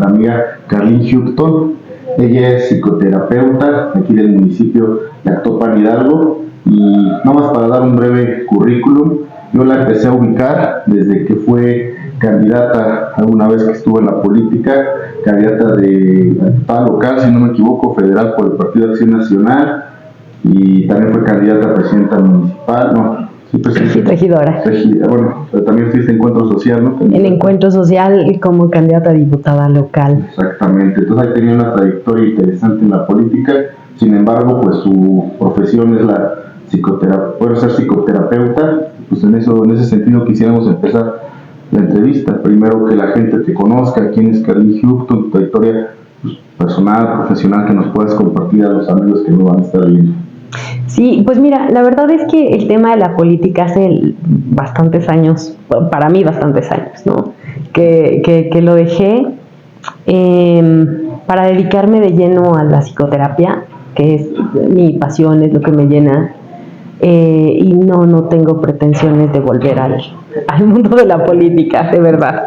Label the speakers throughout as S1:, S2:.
S1: nuestra amiga Carlin Houghton. Ella es psicoterapeuta aquí del municipio de Actopan, Hidalgo, y nada más para dar un breve currículum, yo la empecé a ubicar desde que fue candidata alguna vez que estuvo en la política, candidata de diputada local, si no me equivoco, federal por el Partido de Acción Nacional, y también fue candidata a presidenta municipal,
S2: regidora.
S1: Bueno, pero también fuiste Encuentro Social, ¿no?
S2: En Encuentro Social y como candidata a diputada local.
S1: Exactamente, entonces ahí tenía una trayectoria interesante en la política. Sin embargo, pues su profesión es la ser psicoterapeuta. Pues en ese sentido quisiéramos empezar la entrevista. Primero que la gente te conozca, quién es Carlin Houghton, tu trayectoria personal, profesional, que nos puedas compartir a los amigos que nos van a estar viendo.
S2: Sí, pues mira, la verdad es que el tema de la política hace bastantes años, para mí bastantes años, ¿no? Que lo dejé para dedicarme de lleno a la psicoterapia, que es mi pasión, es lo que me llena, y no tengo pretensiones de volver al mundo de la política, de verdad.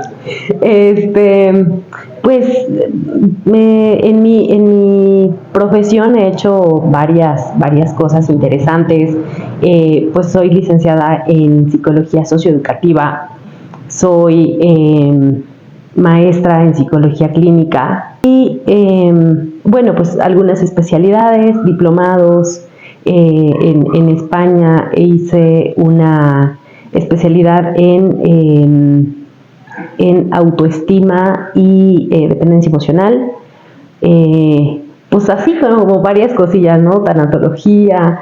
S2: Pues en mi profesión he hecho varias cosas interesantes. Pues soy licenciada en psicología socioeducativa, soy maestra en psicología clínica y bueno, pues algunas especialidades, diplomados. En España hice una especialidad en autoestima y dependencia emocional, pues así como varias cosillas, ¿no? Tanatología,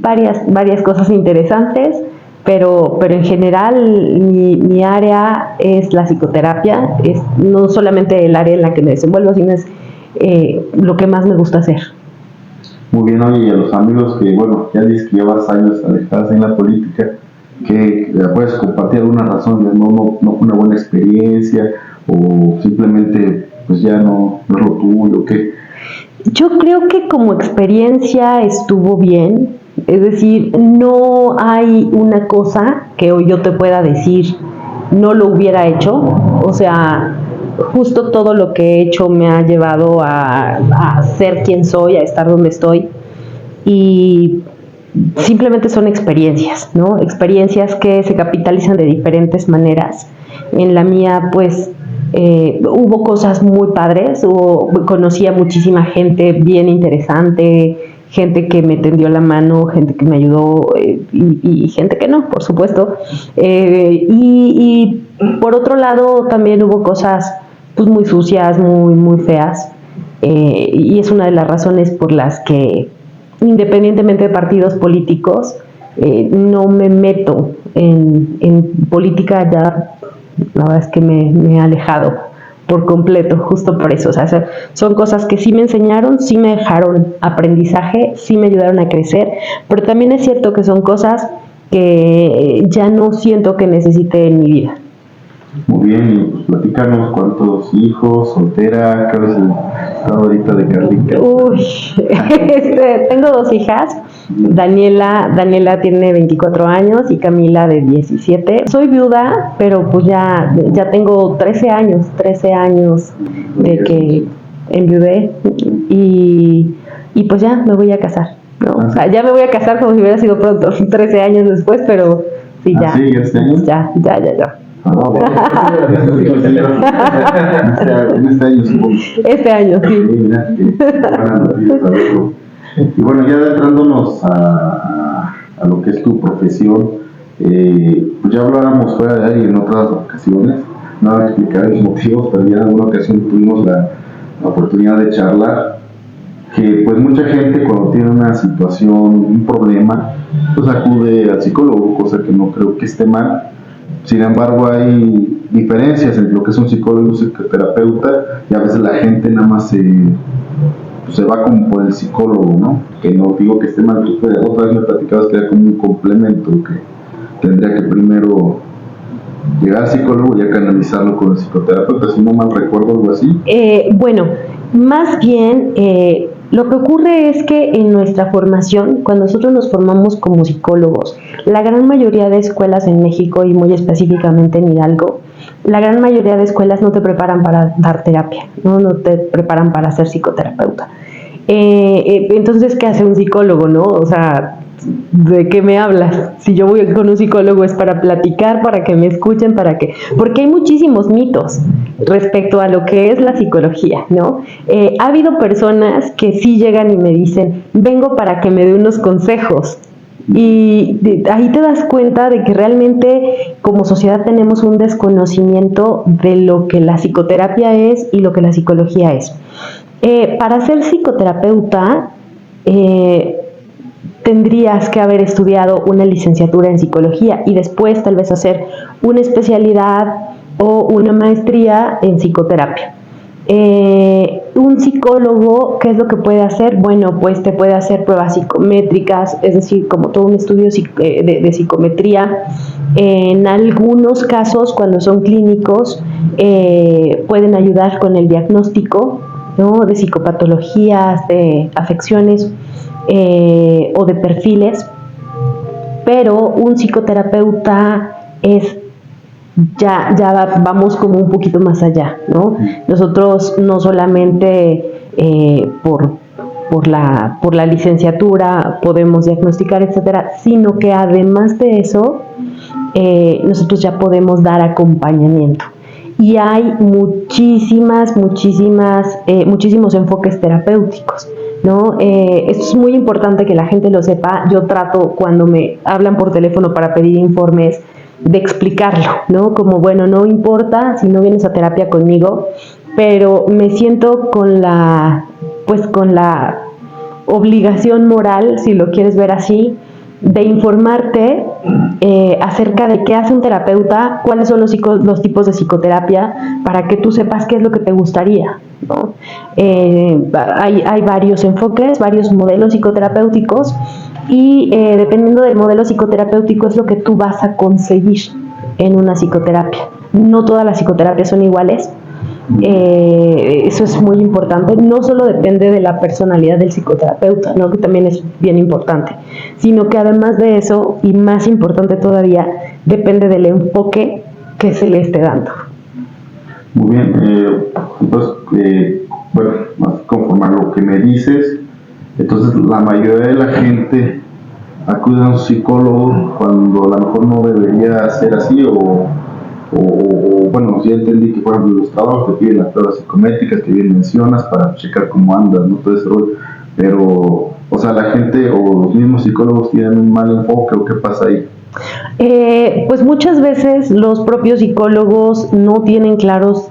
S2: varias cosas interesantes, pero en general mi área es la psicoterapia, es no solamente el área en la que me desenvuelvo, sino es lo que más me gusta hacer.
S1: Muy bien, oye, y a los amigos que, bueno, ya dices que llevas años alejadas en la política, que puedes compartir alguna razón, no fue una buena experiencia, o simplemente pues ya no es lo tuyo, ¿qué?
S2: Yo creo que como experiencia estuvo bien, es decir, no hay una cosa que hoy yo te pueda decir no lo hubiera hecho, o sea, justo todo lo que he hecho me ha llevado a ser quien soy, a estar donde estoy, y simplemente son experiencias, ¿no? Experiencias que se capitalizan de diferentes maneras. En la mía, pues, hubo cosas muy padres, conocí a muchísima gente bien interesante, gente que me tendió la mano, gente que me ayudó y gente que no, por supuesto. Y por otro lado, también hubo cosas pues muy sucias, muy feas, y es una de las razones por las que, independientemente de partidos políticos, no me meto en política. Ya la verdad es que me he alejado por completo, justo por eso. O sea, son cosas que sí me enseñaron, sí me dejaron aprendizaje, sí me ayudaron a crecer, pero también es cierto que son cosas que ya no siento que necesite en mi vida.
S1: Muy bien, y pues platícanos cuántos hijos, soltera, ¿qué es el estado ahorita de Carlin?
S2: Uy, tengo 2 hijas. Daniela tiene 24 años y Camila de 17. Soy viuda, pero pues ya tengo 13 años de que enviudé y pues ya me voy a casar, ¿no? O sea, ya me voy a casar como si hubiera sido pronto, 13 años después, pero sí, ya.
S1: ¿Sí? ¿Este año?
S2: Ya.
S1: En este año, supongo.
S2: Este año, sí.
S1: Mira, buena noticia saberlo. Y bueno, ya adentrándonos a lo que es tu profesión, pues ya hablábamos fuera de ahí en otras ocasiones, no voy a explicar los motivos, pero ya en alguna ocasión tuvimos la oportunidad de charlar, que pues mucha gente cuando tiene una situación, un problema, pues acude al psicólogo, cosa que no creo que esté mal. Sin embargo, hay diferencias entre lo que es un psicólogo y un psicoterapeuta, y a veces la gente nada más se va como por el psicólogo, ¿no? Que no digo que esté mal, tú otra vez me platicabas que era como un complemento, que tendría que primero llegar al psicólogo y ya canalizarlo con el psicoterapeuta, si no mal recuerdo, algo así.
S2: Bueno, más bien lo que ocurre es que en nuestra formación, cuando nosotros nos formamos como psicólogos, la gran mayoría de escuelas en México y muy específicamente en Hidalgo la gran mayoría de escuelas no te preparan para dar terapia, no te preparan para ser psicoterapeuta. Entonces, ¿qué hace un psicólogo, no? O sea, ¿de qué me hablas? Si yo voy con un psicólogo es para platicar, para que me escuchen, porque hay muchísimos mitos respecto a lo que es la psicología, ¿no? Ha habido personas que sí llegan y me dicen, vengo para que me dé unos consejos. Y ahí te das cuenta de que realmente como sociedad tenemos un desconocimiento de lo que la psicoterapia es y lo que la psicología es. Para ser psicoterapeuta tendrías que haber estudiado una licenciatura en psicología y después tal vez hacer una especialidad o una maestría en psicoterapia. Un psicólogo, ¿qué es lo que puede hacer? Bueno, pues te puede hacer pruebas psicométricas, es decir, como todo un estudio de psicometría. En algunos casos, cuando son clínicos, pueden ayudar con el diagnóstico, ¿no? De psicopatologías, de afecciones o de perfiles, pero un psicoterapeuta es ya vamos como un poquito más allá, ¿no? Nosotros no solamente por la licenciatura podemos diagnosticar, etcétera, sino que además de eso nosotros ya podemos dar acompañamiento. Y hay muchísimos enfoques terapéuticos, ¿no? Esto es muy importante que la gente lo sepa. Yo trato, cuando me hablan por teléfono para pedir informes, de explicarlo, ¿no? Como, bueno, no importa si no vienes a terapia conmigo, pero me siento con la obligación moral, si lo quieres ver así, de informarte acerca de qué hace un terapeuta, cuáles son los tipos de psicoterapia, para que tú sepas qué es lo que te gustaría, ¿no? Hay varios enfoques, varios modelos psicoterapéuticos y dependiendo del modelo psicoterapéutico es lo que tú vas a conseguir en una psicoterapia. No todas las psicoterapias son iguales. Eso es muy importante. No solo depende de la personalidad del psicoterapeuta, ¿no? Que también es bien importante, sino que además de eso, y más importante todavía, depende del enfoque que se le esté dando.
S1: Muy bien, entonces, bueno, conforme a lo que me dices, entonces la mayoría de la gente acude a un psicólogo cuando a lo mejor no debería ser así, o bueno, ya entendí que por ejemplo los trabajos te piden las pruebas psicométricas que bien mencionas para checar cómo andas, ¿no? Todo ese rollo, pero, o sea, la gente o los mismos psicólogos tienen un mal enfoque, ¿o qué pasa ahí?
S2: Pues muchas veces los propios psicólogos no tienen claros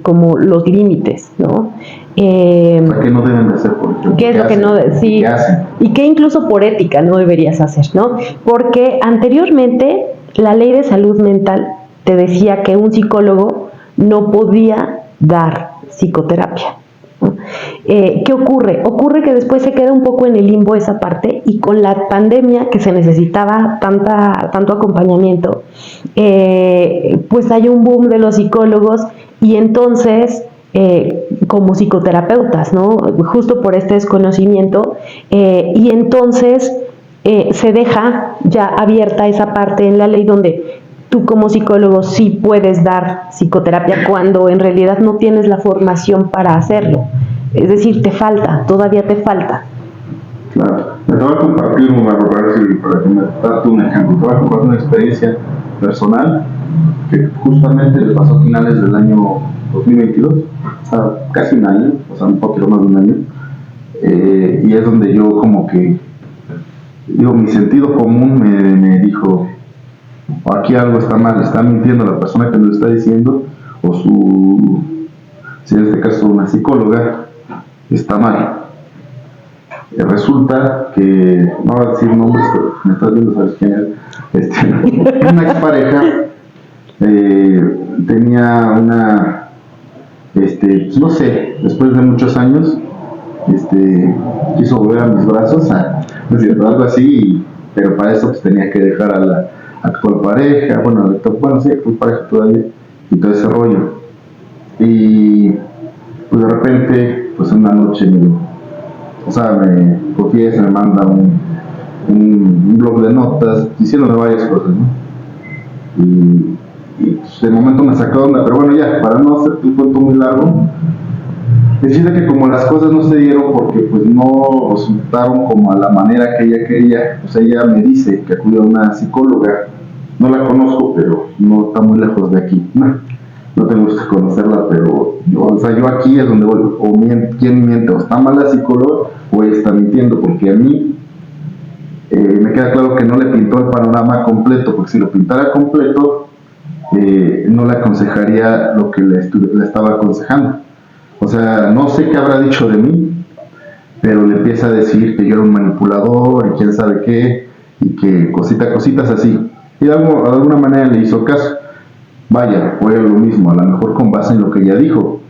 S2: como los límites, ¿no?
S1: ¿Qué no deben hacer? Por ejemplo,
S2: ¿Qué es lo que no? Sí,
S1: ¿qué hacen?
S2: Y que incluso por ética no deberías hacer, ¿no? Porque anteriormente la ley de salud mental te decía que un psicólogo no podía dar psicoterapia, ¿no? ¿Qué ocurre? Ocurre que después se queda un poco en el limbo esa parte, y con la pandemia, que se necesitaba tanto acompañamiento, pues hay un boom de los psicólogos, y entonces como psicoterapeutas, ¿no? Justo por este desconocimiento, y entonces se deja ya abierta esa parte en la ley donde tú como psicólogo sí puedes dar psicoterapia cuando en realidad no tienes la formación para hacerlo. Es decir, todavía te falta.
S1: Claro, te voy a compartir para que me trate un ejemplo. Te voy a compartir una experiencia personal que justamente le pasó a finales del año 2022, o sea, casi un año, o sea, un poquito más de un año, y es donde yo como que, digo, mi sentido común me dijo, aquí algo está mal, está mintiendo la persona que nos está diciendo, o si en este caso una psicóloga, está mal. Resulta que, no voy a decir nombres, pero me estás viendo, sabes quién es, una expareja tenía una, pues no sé, después de muchos años, quiso volver a mis brazos, algo así, pero para eso pues tenía que dejar a la actual pareja, sí, actual pareja todavía, y todo ese rollo. Y pues de repente, pues una noche me confiesa, me manda un blog de notas diciéndome varias cosas, ¿no? Y pues, de momento me sacó de onda, pero bueno, ya, para no hacer tu cuento muy largo, decirle que como las cosas no se dieron porque pues no resultaron como a la manera que ella quería, pues ella me dice que acudió a una psicóloga. No la conozco, pero no está muy lejos de aquí. No tengo que conocerla, pero yo aquí es donde voy. O ¿quién miente? ¿O está mal la psicóloga o ella está mintiendo? Porque a mí me queda claro que no le pintó el panorama completo, porque si lo pintara completo, no le aconsejaría lo que le estaba aconsejando. O sea, no sé qué habrá dicho de mí, pero le empieza a decir que yo era un manipulador y quién sabe qué, y que cositas así. Y de alguna manera le hizo caso. Vaya, fue lo mismo, a lo mejor con base en lo que ella dijo.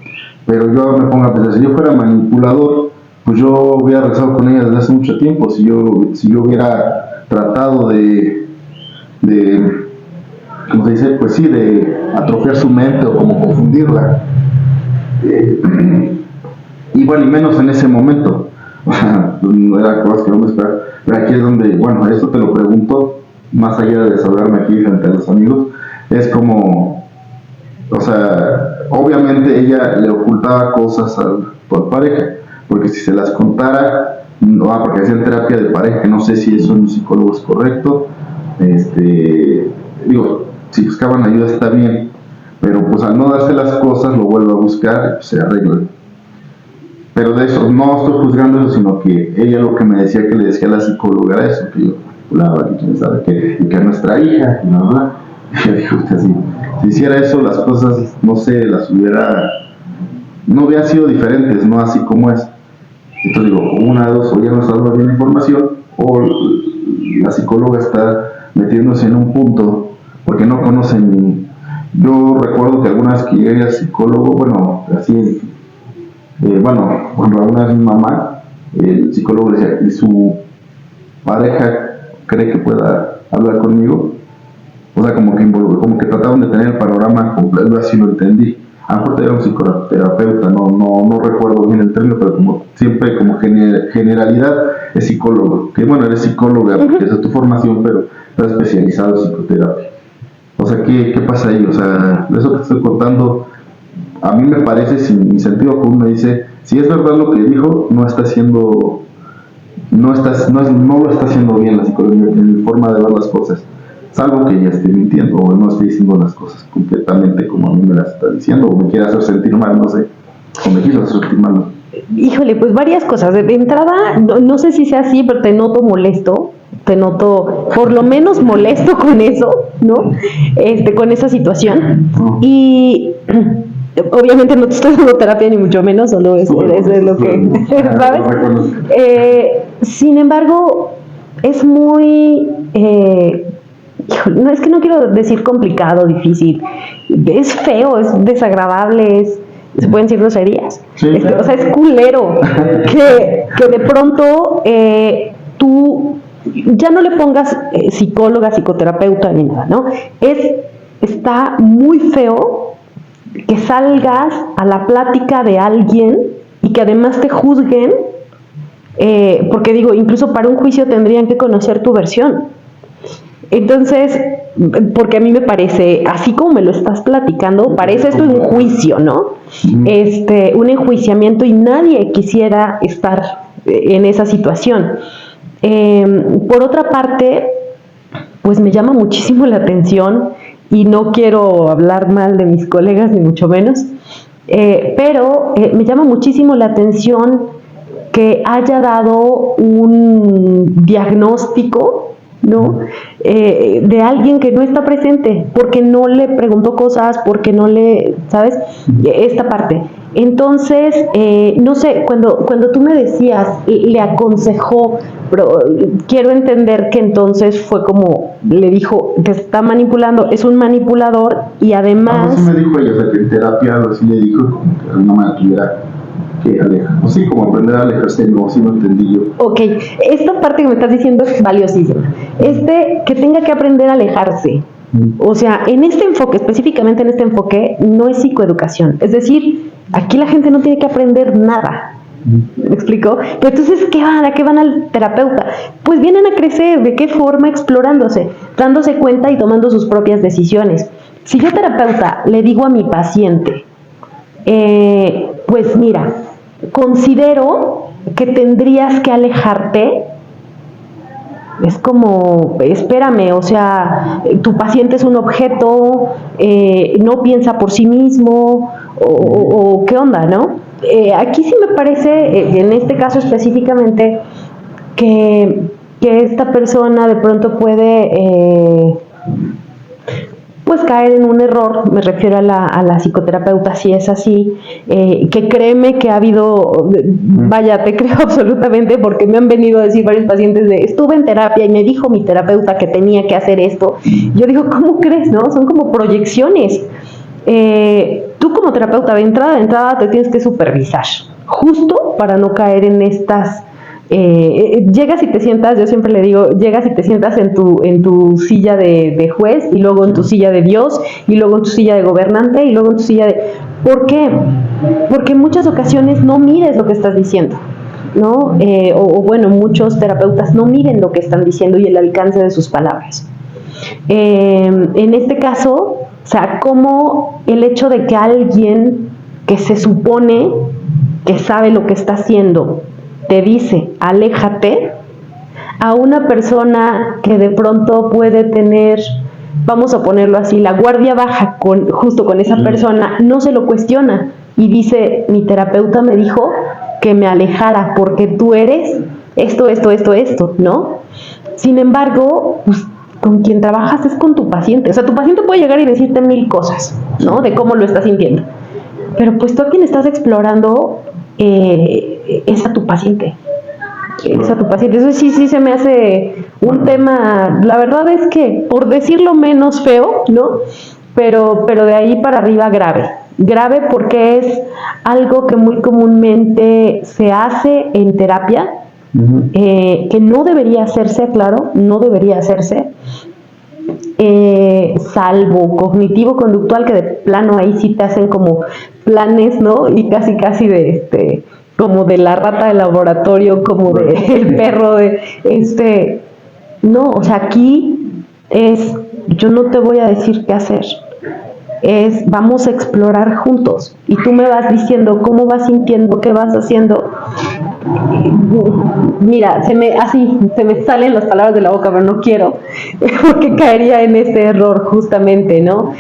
S1: Pero yo me pongo a pensar, si yo fuera manipulador, pues yo hubiera regresado con ella desde hace mucho tiempo. Si yo hubiera tratado de ¿cómo se dice? Pues sí, de atrofiar su mente o como confundirla. Y bueno, y menos en ese momento. No era cosas que no me esperaba. Pero aquí es donde, bueno, esto te lo pregunto, más allá de desahogarme aquí frente a los amigos, es como, o sea, obviamente ella le ocultaba cosas a tu pareja, porque si se las contara, no, porque hacían terapia de pareja, no sé si eso en un psicólogo es correcto, digo, si buscaban ayuda está bien, pero pues al no darse las cosas lo vuelve a buscar y pues se arregla. Pero de eso, no estoy juzgando eso, sino que ella lo que me decía que le decía a la psicóloga era eso, que yo manipulaba, que quién sabe qué, y que a nuestra hija, y nada. Y yo digo, usted, si hiciera eso, las cosas, no sé, no hubieran sido diferentes, no así como es. Entonces digo, una de dos, o ya no está dando bien información, o la psicóloga está metiéndose en un punto, porque no conocen. Yo recuerdo que alguna vez que llegué al psicólogo, bueno, así, cuando alguna vez mi mamá, el psicólogo le decía, ¿y su pareja cree que pueda hablar conmigo? O sea, como que trataban de tener el panorama completo, así lo entendí. A lo mejor era un psicoterapeuta, no recuerdo bien el término, pero como siempre como generalidad es psicólogo. Que bueno, eres psicóloga, porque esa es tu formación, pero estás especializado en psicoterapia. O sea, ¿qué pasa ahí? O sea, eso que te estoy contando, a mí me parece, sin mi sentido común me dice, si es verdad lo que dijo, no lo está haciendo bien la psicología en mi forma de ver las cosas. Salvo que ella esté mintiendo o no esté diciendo las cosas completamente como a mí me las está diciendo, o me quiere hacer sentir mal, no sé, o me quiere hacer sentir mal.
S2: Híjole, pues varias cosas. De entrada, no sé si sea así, pero te noto molesto, te noto por lo menos molesto con eso, ¿no? Con esa situación. Y obviamente no te estoy dando terapia ni mucho menos, solo es lo que, ¿sabes? Sin embargo, es muy... no, es que no quiero decir complicado, difícil. Es feo, es desagradable, se pueden decir groserías.
S1: Sí,
S2: o sea, es culero que de pronto tú ya no le pongas psicóloga, psicoterapeuta ni nada, ¿no? Está muy feo que salgas a la plática de alguien y que además te juzguen, porque digo, incluso para un juicio tendrían que conocer tu versión. Entonces, porque a mí me parece, así como me lo estás platicando, parece esto un juicio, ¿no? Un enjuiciamiento, y nadie quisiera estar en esa situación. Por otra parte, pues me llama muchísimo la atención, y no quiero hablar mal de mis colegas, ni mucho menos, pero me llama muchísimo la atención que haya dado un diagnóstico, ¿no? De alguien que no está presente, porque no le preguntó cosas, porque no le, ¿sabes? Esta parte. Entonces, no sé, cuando tú me decías, le aconsejó, pero quiero entender que entonces fue como, le dijo, te está manipulando, es un manipulador, y además...
S1: Así me dijo ella, o sea, que en terapia algo así le dijo, como que de alguna manera tuviera que alejar, o sí, como aprender a alejarse, no, sí lo entendí yo.
S2: Ok, esta parte que me estás diciendo es valiosísima. Que tenga que aprender a alejarse. O sea, en este enfoque, específicamente en este enfoque, no es psicoeducación. Es decir, aquí la gente no tiene que aprender nada. ¿Me explico? Pero entonces, ¿a qué van al terapeuta? Pues vienen a crecer. ¿De qué forma? Explorándose, dándose cuenta y tomando sus propias decisiones. Si yo, terapeuta, le digo a mi paciente, pues mira, considero que tendrías que alejarte, es como, espérame, o sea, tu paciente es un objeto, no piensa por sí mismo, o qué onda, ¿no? Aquí sí me parece, en este caso específicamente, que esta persona de pronto puede pues caer en un error. Me refiero a la psicoterapeuta, si es así, que créeme que ha habido, vaya, te creo absolutamente, porque me han venido a decir varios pacientes estuve en terapia y me dijo mi terapeuta que tenía que hacer esto. Yo digo, ¿cómo crees, no? Son como proyecciones. Tú como terapeuta de entrada te tienes que supervisar, justo para no caer en estas... llegas y te sientas, yo siempre le digo, llegas y te sientas en tu silla de juez, y luego en tu silla de Dios, y luego en tu silla de gobernante, y luego en tu silla de... ¿Por qué? Porque en muchas ocasiones no mires lo que estás diciendo, ¿no? O bueno, muchos terapeutas no miren lo que están diciendo y el alcance de sus palabras. En este caso, o sea, como el hecho de que alguien que se supone que sabe lo que está haciendo te dice, aléjate, a una persona que de pronto puede tener, vamos a ponerlo así, la guardia baja justo con esa persona, no se lo cuestiona y dice, mi terapeuta me dijo que me alejara porque tú eres esto, ¿no? Sin embargo, pues, con quien trabajas es con tu paciente. O sea, tu paciente puede llegar y decirte 1000 cosas, ¿no? De cómo lo está sintiendo. Pero pues tú a quien estás explorando es a tu paciente. Es a tu paciente. Eso sí se me hace un tema, la verdad es que, por decirlo menos feo, ¿no? Pero de ahí para arriba grave. Grave porque es algo que muy comúnmente se hace en terapia, que no debería hacerse, claro, no debería hacerse, salvo cognitivo-conductual, que de plano ahí sí te hacen como planes, ¿no? Y casi de como de la rata de laboratorio, como del perro de no, o sea, aquí yo no te voy a decir qué hacer, vamos a explorar juntos y tú me vas diciendo cómo vas sintiendo, qué vas haciendo. Mira, se me salen las palabras de la boca, pero no quiero, porque caería en ese error justamente, ¿no?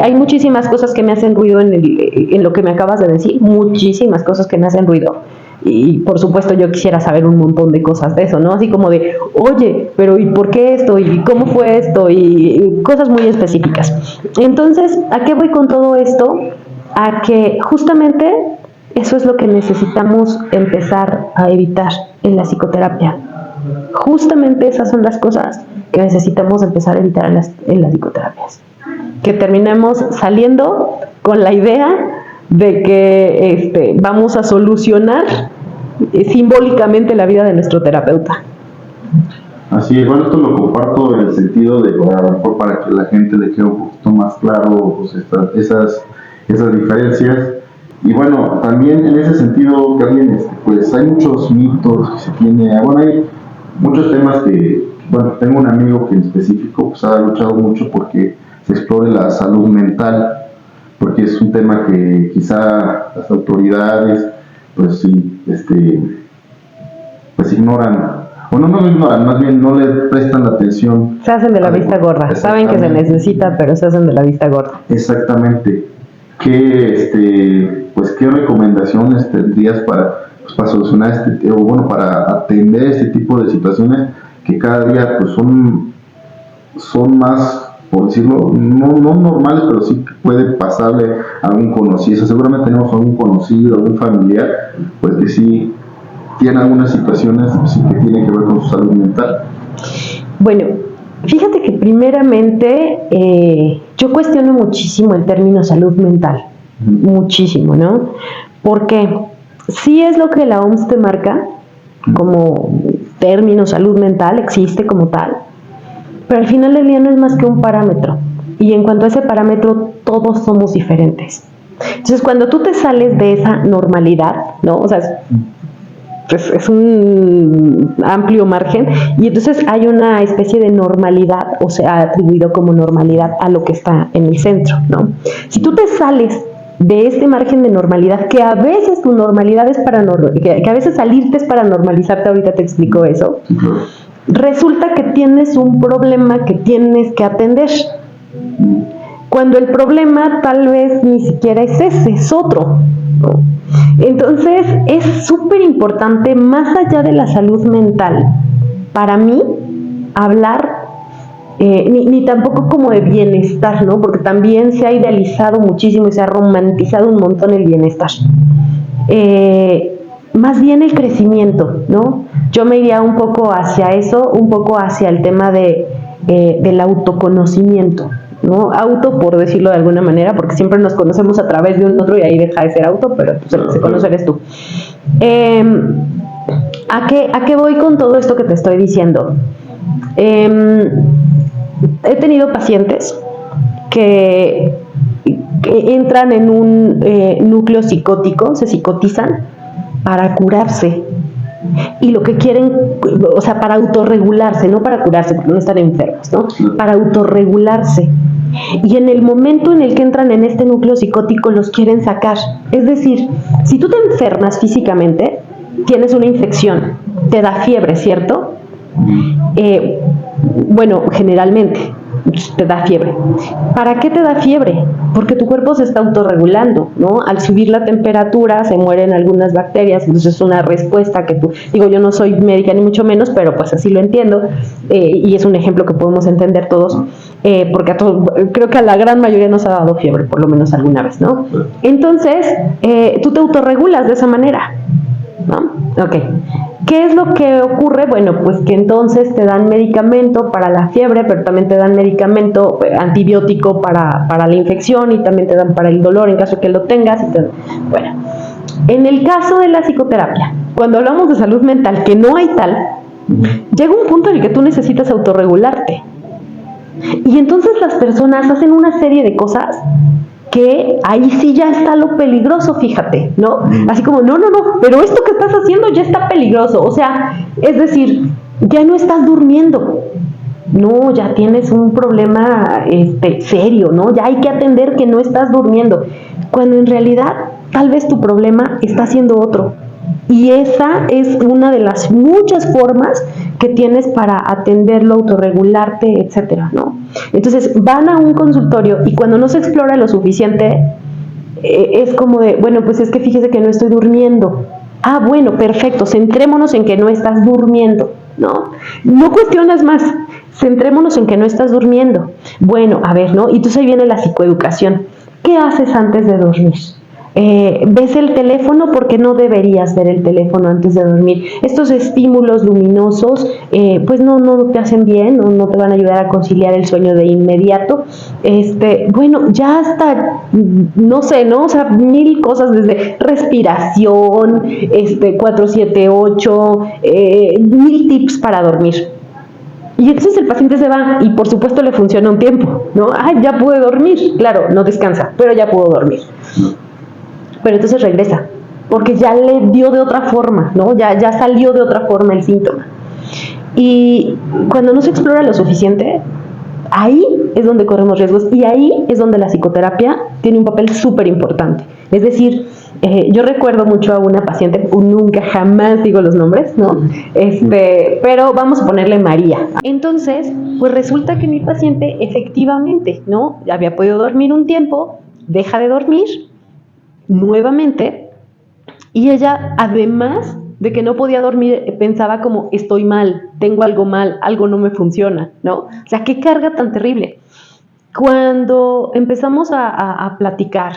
S2: Hay muchísimas cosas que me hacen ruido en lo que me acabas de decir, muchísimas cosas que me hacen ruido. Y por supuesto yo quisiera saber un montón de cosas de eso, ¿no? Así como de, oye, pero ¿y por qué esto? ¿Y cómo fue esto? Y cosas muy específicas. Entonces, ¿a qué voy con todo esto? A que justamente eso es lo que necesitamos empezar a evitar en la psicoterapia. Justamente esas son las cosas que necesitamos empezar a evitar en las psicoterapias. Que terminemos saliendo con la idea de que vamos a solucionar simbólicamente la vida de nuestro terapeuta.
S1: Así es, bueno, esto lo comparto en el sentido de, a lo mejor para que la gente le quede un poquito más claro pues, esas diferencias. Y bueno, también en ese sentido, Carmen, pues hay muchos mitos que se tiene, bueno, hay muchos temas que, bueno, tengo un amigo que en específico pues ha luchado mucho porque se explore la salud mental, porque es un tema que quizá las autoridades, pues sí, pues ignoran, o no ignoran, más bien no le prestan la atención.
S2: Se hacen de la vista gorda, saben que se necesita, pero se hacen de la vista gorda.
S1: Exactamente. Pues qué recomendaciones tendrías para solucionar para atender este tipo de situaciones que cada día pues son más, por decirlo, no normales, pero sí que puede pasarle a algún conocido. Seguramente tenemos algún conocido, algún familiar, pues que sí tiene algunas situaciones pues, que tienen que ver con su salud mental.
S2: Bueno, fíjate que primeramente yo cuestiono muchísimo el término salud mental, muchísimo, ¿no? Porque sí es lo que la OMS te marca como término salud mental, existe como tal, pero al final del día no es más que un parámetro, y en cuanto a ese parámetro todos somos diferentes. Entonces cuando tú te sales de esa normalidad, ¿no? O sea, es un amplio margen, y entonces hay una especie de normalidad, o sea, atribuido como normalidad a lo que está en el centro, ¿no? Si tú te sales de este margen de normalidad, que a veces tu normalidad es que a veces salirte es para normalizarte, ahorita te explico eso, resulta que tienes un problema que tienes que atender. Cuando el problema tal vez ni siquiera es ese, es otro, ¿no? Entonces es súper importante, más allá de la salud mental, para mí, hablar, ni tampoco como de bienestar, ¿no? Porque también se ha idealizado muchísimo y se ha romantizado un montón el bienestar. Más bien el crecimiento, ¿no? Yo me iría un poco hacia eso, un poco hacia el tema del autoconocimiento, ¿no? Auto, por decirlo de alguna manera, porque siempre nos conocemos a través de un otro y ahí deja de ser auto, pero pues, el que se conoce eres tú. ¿A qué voy con todo esto que te estoy diciendo? He tenido pacientes que entran en un núcleo psicótico, se psicotizan para curarse. Y lo que quieren, o sea, para autorregularse, no para curarse, porque no están enfermos, ¿no? Para autorregularse. Y en el momento en el que entran en este núcleo psicótico los quieren sacar. Es decir, si tú te enfermas físicamente, tienes una infección, te da fiebre, ¿cierto? Bueno, generalmente te da fiebre. ¿Para qué te da fiebre? Porque tu cuerpo se está autorregulando, ¿no? Al subir la temperatura se mueren algunas bacterias, entonces es una respuesta que tú, digo, yo no soy médica ni mucho menos, pero pues así lo entiendo, y es un ejemplo que podemos entender todos, porque creo que a la gran mayoría nos ha dado fiebre, por lo menos alguna vez, ¿no? Entonces, tú te autorregulas de esa manera, ¿no? Ok. ¿Qué es lo que ocurre? Bueno, pues que entonces te dan medicamento para la fiebre, pero también te dan medicamento antibiótico para la infección y también te dan para el dolor en caso de que lo tengas. Bueno, en el caso de la psicoterapia, cuando hablamos de salud mental, que no hay tal, llega un punto en el que tú necesitas autorregularte. Y entonces las personas hacen una serie de cosas que ahí sí ya está lo peligroso, fíjate, ¿no? Así como, no, pero esto que estás haciendo ya está peligroso, o sea, es decir, ya no estás durmiendo, no, ya tienes un problema serio, ¿no? Ya hay que atender que no estás durmiendo, cuando en realidad tal vez tu problema está siendo otro. Y esa es una de las muchas formas que tienes para atenderlo, autorregularte, etcétera, ¿no? Entonces van a un consultorio y cuando no se explora lo suficiente, es como de, bueno, pues es que fíjese que no estoy durmiendo. Ah, bueno, perfecto, centrémonos en que no estás durmiendo, ¿no? No cuestionas más, centrémonos en que no estás durmiendo. Bueno, a ver, ¿no? Y entonces ahí viene la psicoeducación. ¿Qué haces antes de dormir? ¿Ves el teléfono? Porque no deberías ver el teléfono antes de dormir. Estos estímulos luminosos pues no te hacen bien, no te van a ayudar a conciliar el sueño de inmediato. Bueno, ya hasta, no sé, ¿no? O sea, mil cosas desde respiración, 4-7-8, mil tips para dormir. Y entonces el paciente se va y por supuesto le funciona un tiempo, ¿no? Ah, ya pude dormir. Claro, no descansa, pero ya pudo dormir. Pero entonces regresa, porque ya le dio de otra forma, ¿no? Ya salió de otra forma el síntoma. Y cuando no se explora lo suficiente, ahí es donde corremos riesgos y ahí es donde la psicoterapia tiene un papel súper importante. Es decir, yo recuerdo mucho a una paciente, nunca jamás digo los nombres, ¿no? Pero vamos a ponerle María. Entonces, pues resulta que mi paciente efectivamente, ¿no? Había podido dormir un tiempo, deja de dormir nuevamente, y ella, además de que no podía dormir, pensaba como, estoy mal, tengo algo mal, algo no me funciona, ¿no? O sea, qué carga tan terrible. Cuando empezamos a platicar,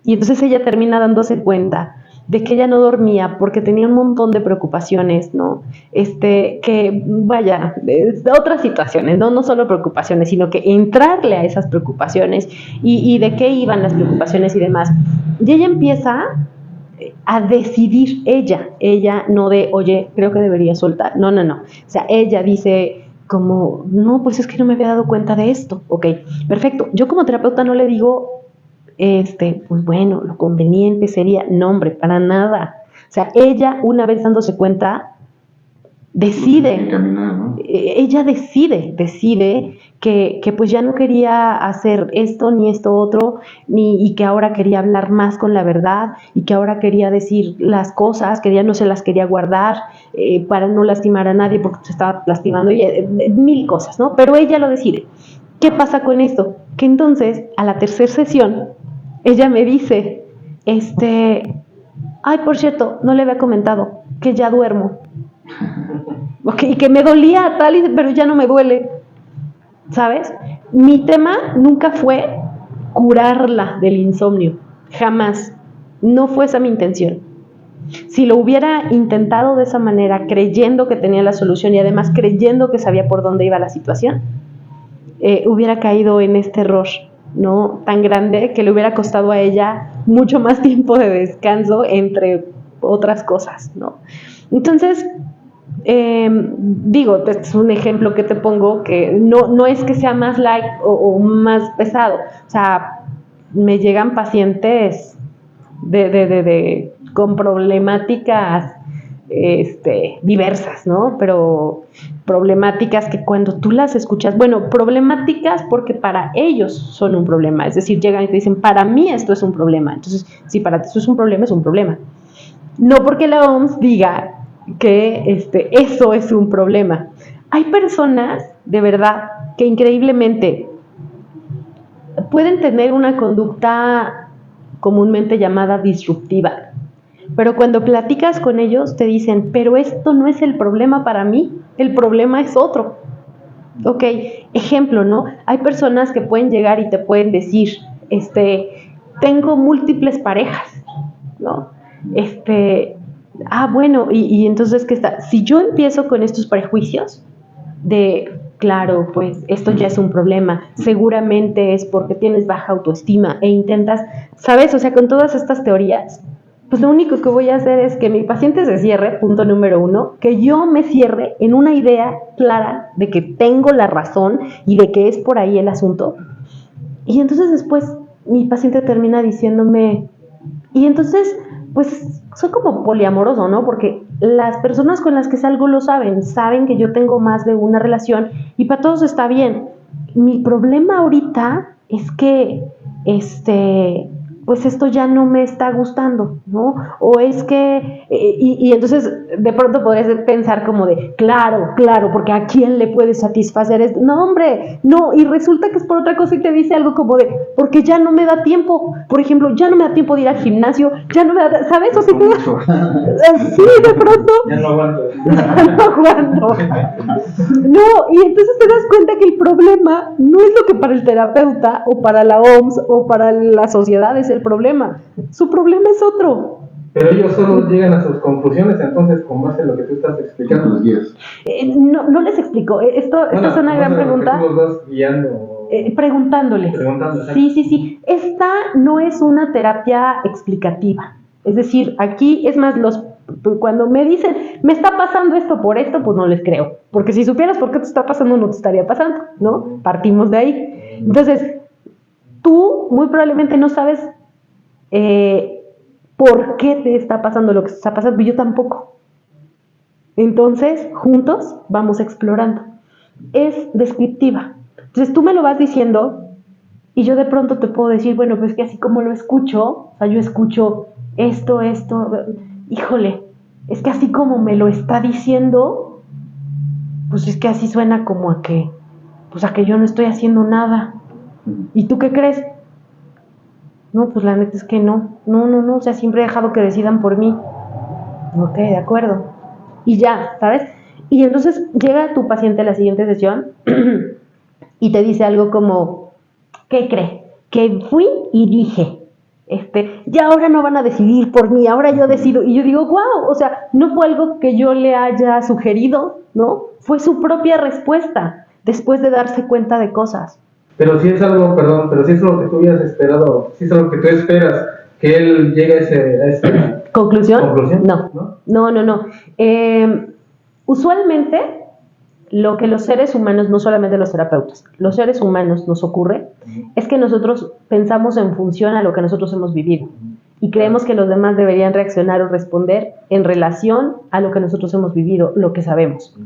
S2: y entonces ella termina dándose cuenta de que ella no dormía porque tenía un montón de preocupaciones, ¿no? Que vaya, otras situaciones, ¿no? No solo preocupaciones, sino que entrarle a esas preocupaciones y de qué iban las preocupaciones y demás. Y ella empieza a decidir, ella no de, oye, creo que debería soltar, no. O sea, ella dice como, no, pues es que no me había dado cuenta de esto. Ok, perfecto. Yo como terapeuta no le digo, pues bueno, lo conveniente sería, no hombre, para nada. O sea, ella, una vez dándose cuenta, decide,
S1: Caminar, ¿no?
S2: ella decide que pues ya no quería hacer esto ni esto otro, y que ahora quería hablar más con la verdad, y que ahora quería decir las cosas, que ya no se las quería guardar para no lastimar a nadie porque se estaba lastimando, y mil cosas, ¿no? Pero ella lo decide. ¿Qué pasa con esto? Que entonces, a la tercera sesión, ella me dice, ay, por cierto, no le había comentado que ya duermo. Okay, y que me dolía tal, pero ya no me duele, ¿sabes? Mi tema nunca fue curarla del insomnio, jamás. No fue esa mi intención. Si lo hubiera intentado de esa manera, creyendo que tenía la solución y además creyendo que sabía por dónde iba la situación, hubiera caído en este error, ¿no? Tan grande que le hubiera costado a ella mucho más tiempo de descanso, entre otras cosas, ¿no? Entonces, digo, este es un ejemplo que te pongo, que no es que sea más light o más pesado. O sea, me llegan pacientes con problemáticas diversas, ¿no? Pero problemáticas que cuando tú las escuchas, bueno, problemáticas porque para ellos son un problema, es decir, llegan y te dicen, para mí esto es un problema. Entonces, si para ti esto es un problema. No porque la OMS diga que eso es un problema. Hay personas, de verdad, que increíblemente pueden tener una conducta comúnmente llamada disruptiva, pero cuando platicas con ellos te dicen, pero esto no es el problema para mí, el problema es otro. Ok, ejemplo, ¿no? Hay personas que pueden llegar y te pueden decir, tengo múltiples parejas, ¿no? Bueno, y entonces, ¿qué está? Si yo empiezo con estos prejuicios de, claro, pues esto ya es un problema, seguramente es porque tienes baja autoestima e intentas, ¿sabes? O sea, con todas estas teorías, pues lo único que voy a hacer es que mi paciente se cierre, punto número 1, que yo me cierre en una idea clara de que tengo la razón y de que es por ahí el asunto. Y entonces después mi paciente termina diciéndome, y entonces, pues soy como poliamoroso, ¿no? Porque las personas con las que salgo lo saben que yo tengo más de una relación y para todos está bien. Mi problema ahorita es que, pues esto ya no me está gustando, ¿no? O es que, y entonces de pronto podrías pensar como de, claro, porque ¿a quién le puede satisfacer esto? No, hombre, no, y resulta que es por otra cosa y te dice algo como de, porque ya no me da tiempo, por ejemplo, ya no me da tiempo de ir al gimnasio, ya no me da, ¿sabes? O sea, sí, de pronto.
S3: Ya no aguanto.
S2: No aguanto. No, y entonces te das cuenta que el problema no es lo que para el terapeuta o para la OMS o para la sociedad es el problema. Su problema es otro.
S3: Pero ellos solo llegan a sus conclusiones, entonces, con base en lo que tú estás explicando.
S1: Los guías.
S2: No les explico. Esta es una gran pregunta.
S3: Tú los vas guiando.
S2: Preguntándoles. Sí. Esta no es una terapia explicativa. Es decir, aquí es más, cuando me dicen, me está pasando esto por esto, pues no les creo. Porque si supieras por qué te está pasando, no te estaría pasando, ¿no? Partimos de ahí. Entonces, tú muy probablemente no sabes por qué te está pasando lo que te está pasando, y yo tampoco. Entonces, juntos vamos explorando. Es descriptiva. Entonces, tú me lo vas diciendo y yo de pronto te puedo decir, bueno, pues que así como lo escucho, o sea, yo escucho esto, híjole, es que así como me lo está diciendo, pues es que así suena como a que yo no estoy haciendo nada. ¿Y tú qué crees? No, pues la neta es que no, o sea, siempre he dejado que decidan por mí. Ok, de acuerdo. Y ya, ¿sabes? Y entonces llega tu paciente a la siguiente sesión y te dice algo como, ¿qué cree? Que fui y dije, ya ahora no van a decidir por mí, ahora yo decido. Y yo digo, wow, o sea, no fue algo que yo le haya sugerido, ¿no? Fue su propia respuesta después de darse cuenta de cosas.
S3: Pero si es algo, pero si es lo que tú hubieras esperado, si es algo que tú esperas, que él llegue a esa
S2: ¿Conclusión? No. Usualmente, lo que los seres humanos, no solamente los terapeutas, los seres humanos nos ocurre, es que nosotros pensamos en función a lo que nosotros hemos vivido. y creemos que los demás deberían reaccionar o responder en relación a lo que nosotros hemos vivido, lo que sabemos.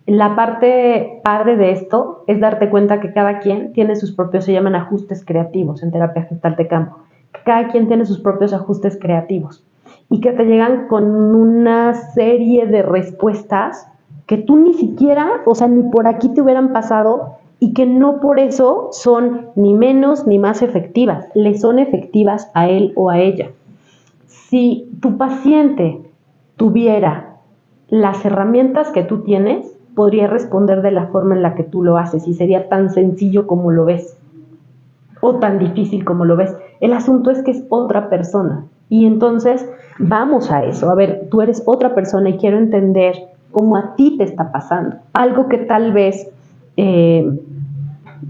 S2: La parte padre de esto es darte cuenta que cada quien tiene sus propios, se llaman ajustes creativos en terapia gestal de campo, que cada quien tiene sus propios ajustes creativos y que te llegan con una serie de respuestas que tú ni siquiera, o sea, ni por aquí te hubieran pasado, y que no por eso son ni menos ni más efectivas, le son efectivas a él o a ella. Si tu paciente tuviera las herramientas que tú tienes, podría responder de la forma en la que tú lo haces y sería tan sencillo como lo ves o tan difícil como lo ves. El asunto es que es otra persona y entonces vamos a eso. A ver, tú eres otra persona y quiero entender cómo a ti te está pasando. Algo que tal vez,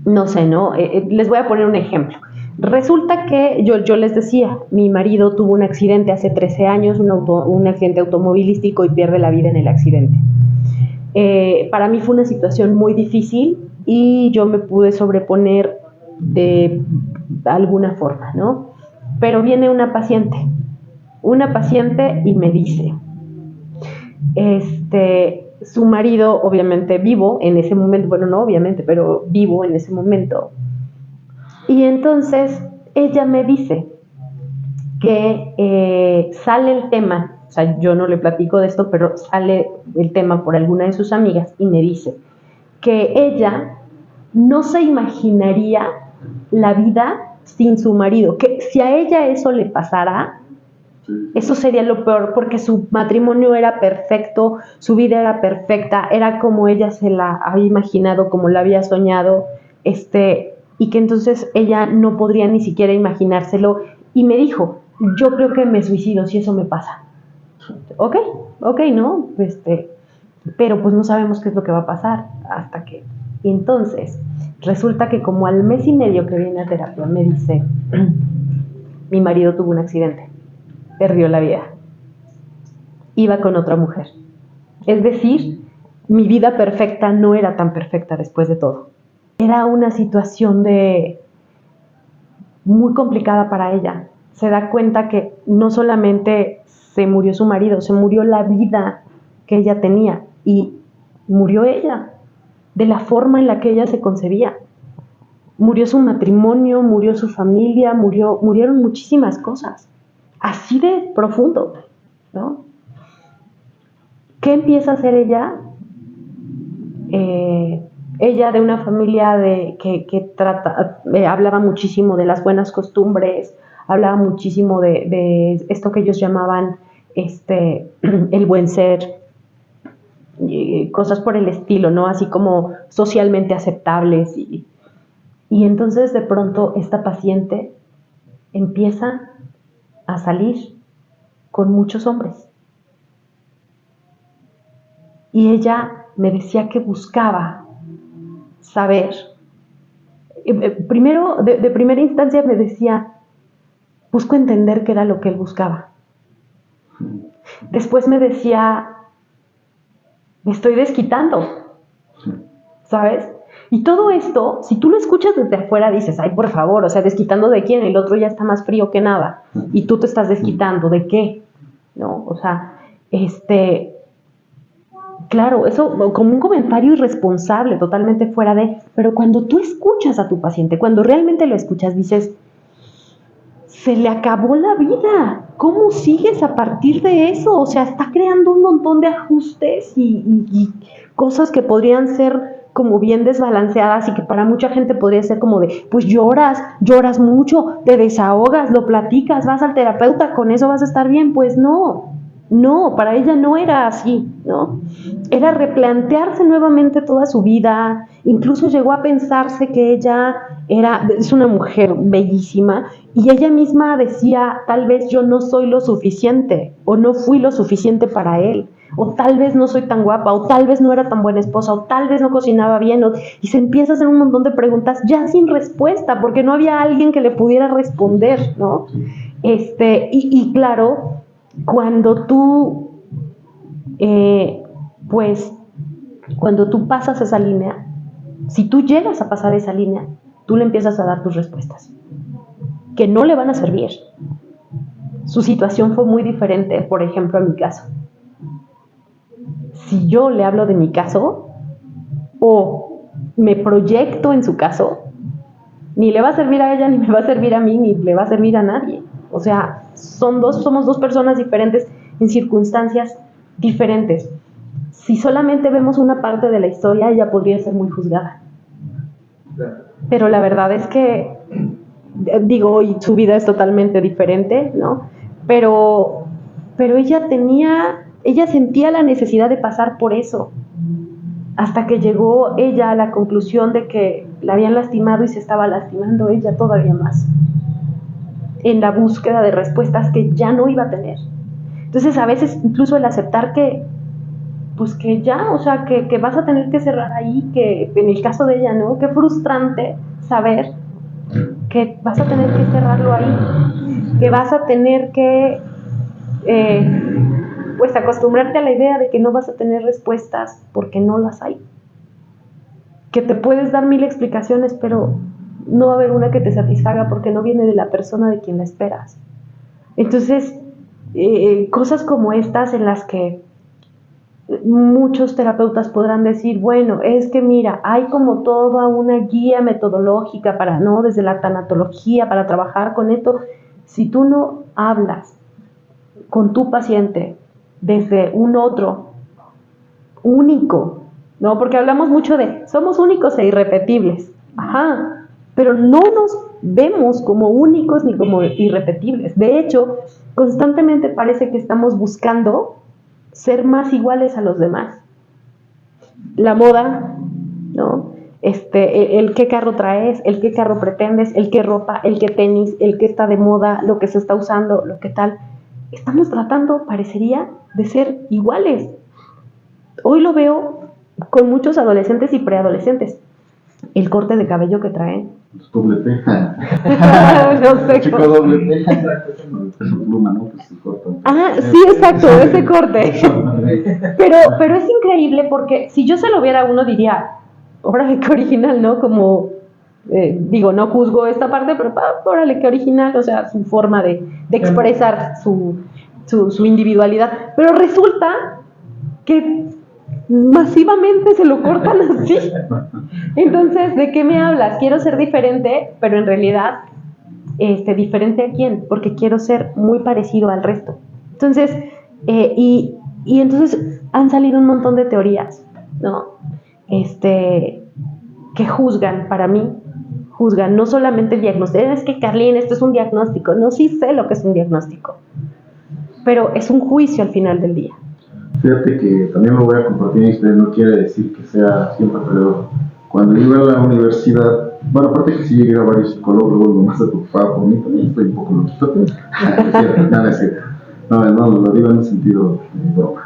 S2: no sé, ¿no? Les voy a poner un ejemplo. Resulta que yo les decía, mi marido tuvo un accidente hace 13 años, un accidente automovilístico y pierde la vida en el accidente. Para mí fue una situación muy difícil y yo me pude sobreponer de alguna forma, ¿no? Pero viene una paciente y me dice, su marido, obviamente vivo en ese momento, bueno, no obviamente, pero vivo en ese momento. Y entonces ella me dice que sale el tema, o sea, yo no le platico de esto, pero sale el tema por alguna de sus amigas y me dice que ella no se imaginaría la vida sin su marido, que si a ella eso le pasara, eso sería lo peor, porque su matrimonio era perfecto, su vida era perfecta, era como ella se la había imaginado, como la había soñado, y que entonces ella no podría ni siquiera imaginárselo, y me dijo, yo creo que me suicido si eso me pasa. Ok, ¿no? Pero pues no sabemos qué es lo que va a pasar hasta que... Y entonces, resulta que como al mes y medio que viene a terapia, me dice, mi marido tuvo un accidente, perdió la vida, iba con otra mujer. Es decir, mi vida perfecta no era tan perfecta después de todo. Era una situación muy complicada para ella. Se da cuenta que no solamente se murió su marido, se murió la vida que ella tenía y murió ella, de la forma en la que ella se concebía. Murió su matrimonio, murió su familia, murieron muchísimas cosas. Así de profundo, ¿no? ¿Qué empieza a hacer ella? Ella de una familia que hablaba muchísimo de las buenas costumbres, hablaba muchísimo de esto que ellos llamaban el buen ser, cosas por el estilo, ¿no? Así como socialmente aceptables. Y entonces de pronto esta paciente empieza a salir con muchos hombres. Y ella me decía que buscaba saber. Primero, de primera instancia me decía, busco entender qué era lo que él buscaba. Después me decía, me estoy desquitando, ¿sabes? Y todo esto, si tú lo escuchas desde afuera, dices, ay, por favor, o sea, ¿desquitando de quién? El otro ya está más frío que nada. Y tú te estás desquitando, ¿de qué? ¿No? O sea, claro, eso como un comentario irresponsable, totalmente fuera de... Pero cuando tú escuchas a tu paciente, cuando realmente lo escuchas, dices, se le acabó la vida. ¿Cómo sigues a partir de eso? O sea, está creando un montón de ajustes y cosas que podrían ser como bien desbalanceadas y que para mucha gente podría ser como de, pues lloras mucho, te desahogas, lo platicas, vas al terapeuta, con eso vas a estar bien. Pues no, para ella no era así, ¿no? Era replantearse nuevamente toda su vida, incluso llegó a pensarse que ella es una mujer bellísima y ella misma decía, tal vez yo no soy lo suficiente o no fui lo suficiente para él, o tal vez no soy tan guapa, o tal vez no era tan buena esposa, o tal vez no cocinaba bien, y se empieza a hacer un montón de preguntas ya sin respuesta, porque no había alguien que le pudiera responder, ¿no? Y claro, cuando tú, cuando tú pasas esa línea, si tú llegas a pasar esa línea, tú le empiezas a dar tus respuestas, que no le van a servir. su situación fue muy diferente, por ejemplo, a mi caso. Si yo le hablo de mi caso o me proyecto en su caso, ni le va a servir a ella, ni me va a servir a mí, ni le va a servir a nadie. O sea, somos dos personas diferentes en circunstancias diferentes. Si solamente vemos una parte de la historia, ella podría ser muy juzgada. Pero la verdad es que, digo, y su vida es totalmente diferente, ¿no? Pero ella sentía la necesidad de pasar por eso, hasta que llegó ella a la conclusión de que la habían lastimado y se estaba lastimando ella todavía más, en la búsqueda de respuestas que ya no iba a tener. Entonces, a veces incluso el aceptar que, pues que ya, o sea, que vas a tener que cerrar ahí, que en el caso de ella, ¿no? Qué frustrante saber que vas a tener que cerrarlo ahí, que vas a tener que pues acostumbrarte a la idea de que no vas a tener respuestas porque no las hay, que te puedes dar 1000 explicaciones, pero no va a haber una que te satisfaga porque no viene de la persona de quien la esperas. Entonces, cosas como estas en las que muchos terapeutas podrán decir, bueno, es que mira, hay como toda una guía metodológica para, ¿no? Desde la tanatología para trabajar con esto. Si tú no hablas con tu paciente desde un otro único, ¿no? Porque hablamos mucho de somos únicos e irrepetibles, ajá, pero no nos vemos como únicos ni como irrepetibles. De hecho, constantemente parece que estamos buscando ser más iguales a los demás. La moda, ¿no? El qué carro traes, el qué carro pretendes, el qué ropa, el qué tenis, el qué está de moda, lo que se está usando, lo que tal. Estamos tratando, parecería, de ser iguales. Hoy lo veo con muchos adolescentes y preadolescentes. El corte de cabello que traen.
S1: Doble teja.
S2: No sé.
S1: Chico doble teja. Pluma, ¿no? Que se corta.
S2: Sí, exacto, ese corte. Pero es increíble porque si yo se lo viera a uno diría, órale, qué original, ¿no? Como, digo, no juzgo esta parte, pero órale, qué original, o sea, su forma de expresar su individualidad. Pero resulta que masivamente se lo cortan así. Entonces, ¿de qué me hablas? Quiero ser diferente, pero en realidad, ¿diferente a quién? Porque quiero ser muy parecido al resto. Entonces, y entonces han salido un montón de teorías, ¿no? Que juzgan, para mí, juzgan, no solamente diagnóstico. Es que, Carlín, esto es un diagnóstico. No, sí sé lo que es un diagnóstico, pero es un juicio al final del día.
S1: Fíjate que también lo voy a compartir en historia, no quiere decir que sea siempre, pero cuando iba a la universidad, bueno, aparte que sí llegué a varios psicólogos, luego lo más preocupado por mí, también estoy un poco loquito. No, lo digo en el sentido de broma.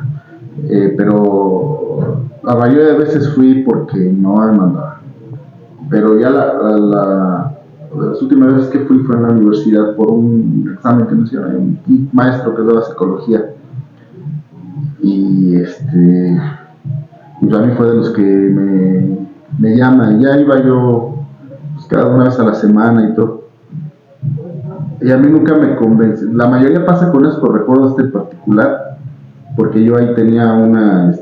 S1: Pero la mayoría de veces fui porque no me mandaba. Pero ya las últimas veces que fui fue en la universidad por un examen que nos hicieron, un maestro que daba psicología. Y a mí fue de los que me llaman. Ya iba yo pues, cada una vez a la semana y todo. Y a mí nunca me convence. La mayoría pasa con eso, recuerdo en particular, porque yo ahí tenía una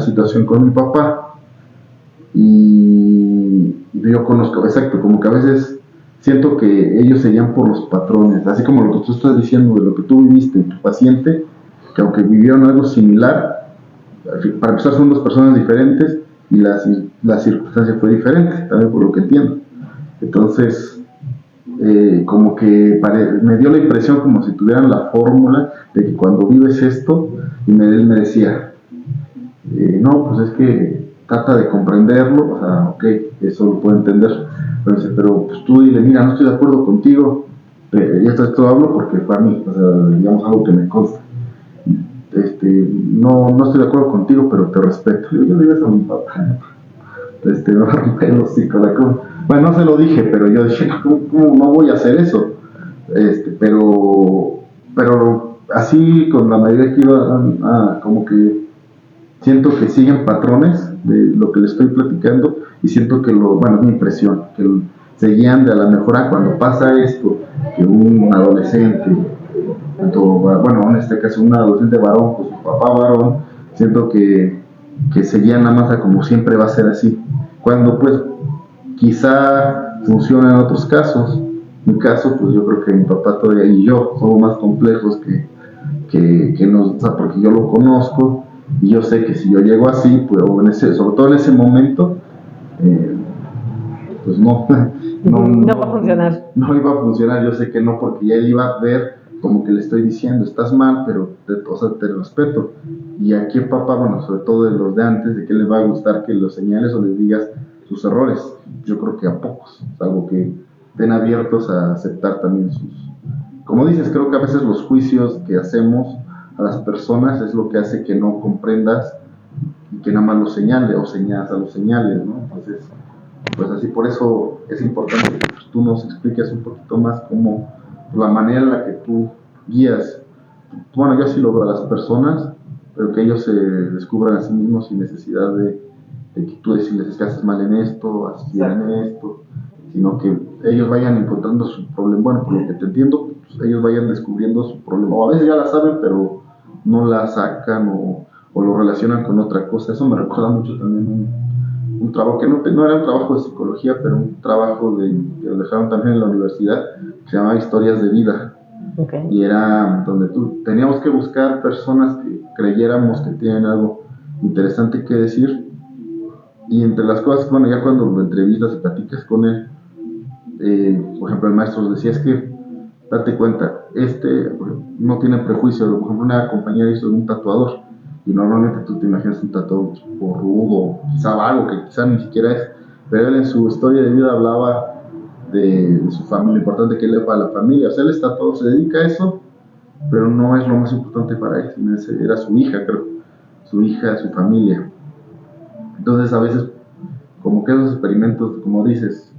S1: situación con mi papá. Y yo conozco, exacto, como que a veces siento que ellos se guían por los patrones, así como lo que tú estás diciendo de lo que tú viviste en tu paciente, que aunque vivieron algo similar, para empezar son dos personas diferentes y la circunstancia fue diferente, también por lo que entiendo. Entonces, como que me dio la impresión como si tuvieran la fórmula de que cuando vives esto, y él me decía, no, pues es que trata de comprenderlo, o sea, ok, eso lo puedo entender, pero pues tú dile, mira, no estoy de acuerdo contigo, y esto hablo porque fue a mí, o sea, digamos algo que me consta. No estoy de acuerdo contigo, pero te respeto. Yo le digo eso a mi papá. No romper los hocico. Bueno, no se lo dije, pero yo dije, ¿cómo no voy a hacer eso? Pero así con la mayoría que iba, como que siento que siguen patrones de lo que les estoy platicando y siento que es mi impresión, que se guían de a la mejor cuando pasa esto, que un adolescente tanto, bueno, en este caso un adolescente varón, pues su papá varón, siento que seguían nada más a como siempre va a ser así, cuando pues quizá funciona en otros casos. Mi caso, pues yo creo que mi papá todavía y yo somos más complejos que nos, o sea, porque yo lo conozco y yo sé que si yo llego así, pues, o en ese, sobre todo en ese momento, eh, pues
S2: no va a funcionar.
S1: No iba a funcionar, yo sé que no, porque ya él iba a ver como que le estoy diciendo, estás mal, pero o sea, te respeto. Y aquí el papá, bueno, sobre todo de los de antes, de que les va a gustar que los señales o les digas sus errores. Yo creo que a pocos, salvo que estén abiertos a aceptar también sus... Como dices, creo que a veces los juicios que hacemos a las personas es lo que hace que no comprendas y que nada más los señale o señalas a los señales, ¿no? Entonces, pues así, por eso es importante que pues, tú nos expliques un poquito más cómo la manera en la que tú guías. Bueno, yo sí lo veo a las personas, pero que ellos se descubran a sí mismos sin necesidad de que tú decirles que haces mal en esto, haces bien en esto, sino que ellos vayan encontrando su problema. Bueno, por lo que te entiendo, pues, ellos vayan descubriendo su problema. O a veces ya la saben, pero no la sacan o lo relacionan con otra cosa. Eso me recuerda mucho también un trabajo que no era un trabajo de psicología, pero un trabajo que lo dejaron también en la universidad, que se llamaba Historias de Vida.
S2: Okay.
S1: Y era donde teníamos que buscar personas que creyéramos que tienen algo interesante que decir. Y entre las cosas, bueno, ya cuando lo entrevistas y platicas con él, por ejemplo, el maestro nos decía, es que date cuenta, no tiene prejuicio. Por ejemplo, una compañera hizo un tatuador, y normalmente tú te imaginas un tatuador tipo rudo, quizá algo que quizá ni siquiera es, pero él en su historia de vida hablaba de su familia, lo importante que él es para la familia. O sea, él está todo, se dedica a eso, pero no es lo más importante para él, sino era su hija, creo, su hija, su familia. Entonces, a veces, como que esos experimentos, como dices,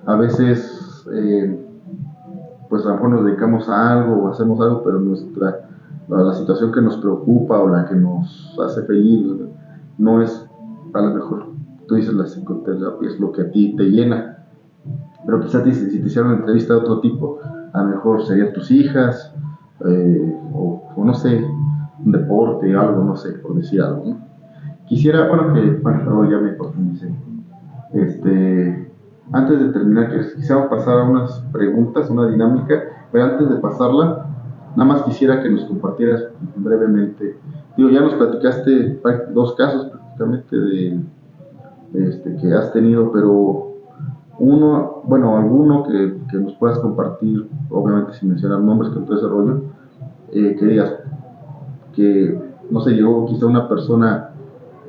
S1: a veces, pues a lo mejor nos dedicamos a algo o hacemos algo, pero la situación que nos preocupa o la que nos hace feliz no es, a lo mejor, tú dices la psicoterapia es lo que a ti te llena, pero quizás si te hicieran una entrevista de otro tipo, a lo mejor serían tus hijas, o no sé, un deporte, algo, no sé, por decir algo, ¿no? Quisiera, perdón, ya me profundicé. Antes de terminar, quisiera pasar a unas preguntas, una dinámica, pero antes de pasarla, nada más quisiera que nos compartieras brevemente. Digo, ya nos platicaste dos casos prácticamente que has tenido, pero alguno que nos puedas compartir, obviamente sin mencionar nombres, con todo ese rollo, que digas que, no sé, llegó quizá una persona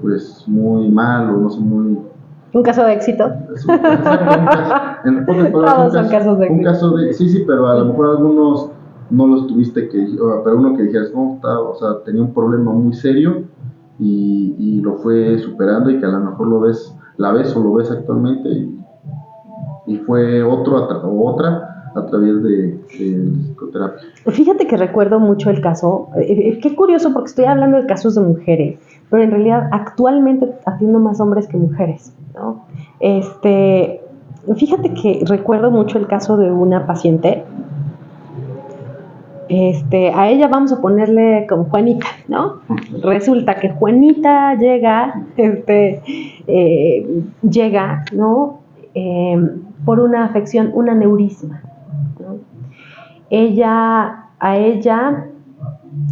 S1: pues muy mal o no sé, muy...
S2: ¿Un caso de éxito?
S1: En pocas palabras, un caso de... Sí, pero a lo mejor algunos no los tuviste pero uno que dijeras, no, o sea, tenía un problema muy serio y lo fue superando y que a lo mejor la ves o lo ves actualmente y fue otra a través de psicoterapia.
S2: Fíjate que recuerdo mucho el caso, qué curioso porque estoy hablando de casos de mujeres, pero en realidad actualmente atiendo más hombres que mujeres, ¿no? Fíjate que recuerdo mucho el caso de una paciente. A ella vamos a ponerle como Juanita, ¿no? Resulta que Juanita llega, ¿no? Por una afección, un aneurisma, ¿no? A ella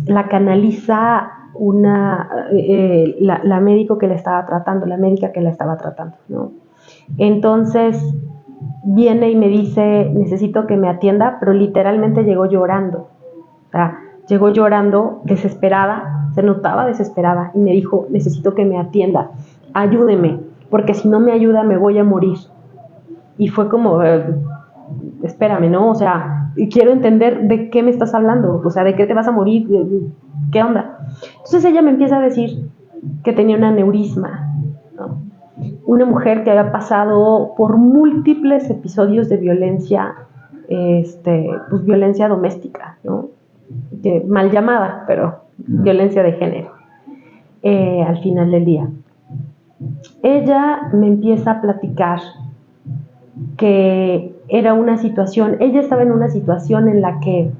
S2: la canaliza la médico que la estaba tratando, la médica que la estaba tratando, ¿no? Entonces viene y me dice, necesito que me atienda, pero literalmente llegó llorando. O sea, llegó llorando, desesperada, se notaba desesperada y me dijo, necesito que me atienda, ayúdeme, porque si no me ayuda me voy a morir. Y fue como, espérame, ¿no? O sea, quiero entender de qué me estás hablando, o sea, de qué te vas a morir, ¿qué onda? Entonces ella me empieza a decir que tenía un aneurisma, ¿no? Una mujer que había pasado por múltiples episodios de violencia, pues violencia doméstica, ¿no? Mal llamada, pero violencia de género, al final del día. Ella me empieza a platicar que era una situación, ella estaba en una situación en la que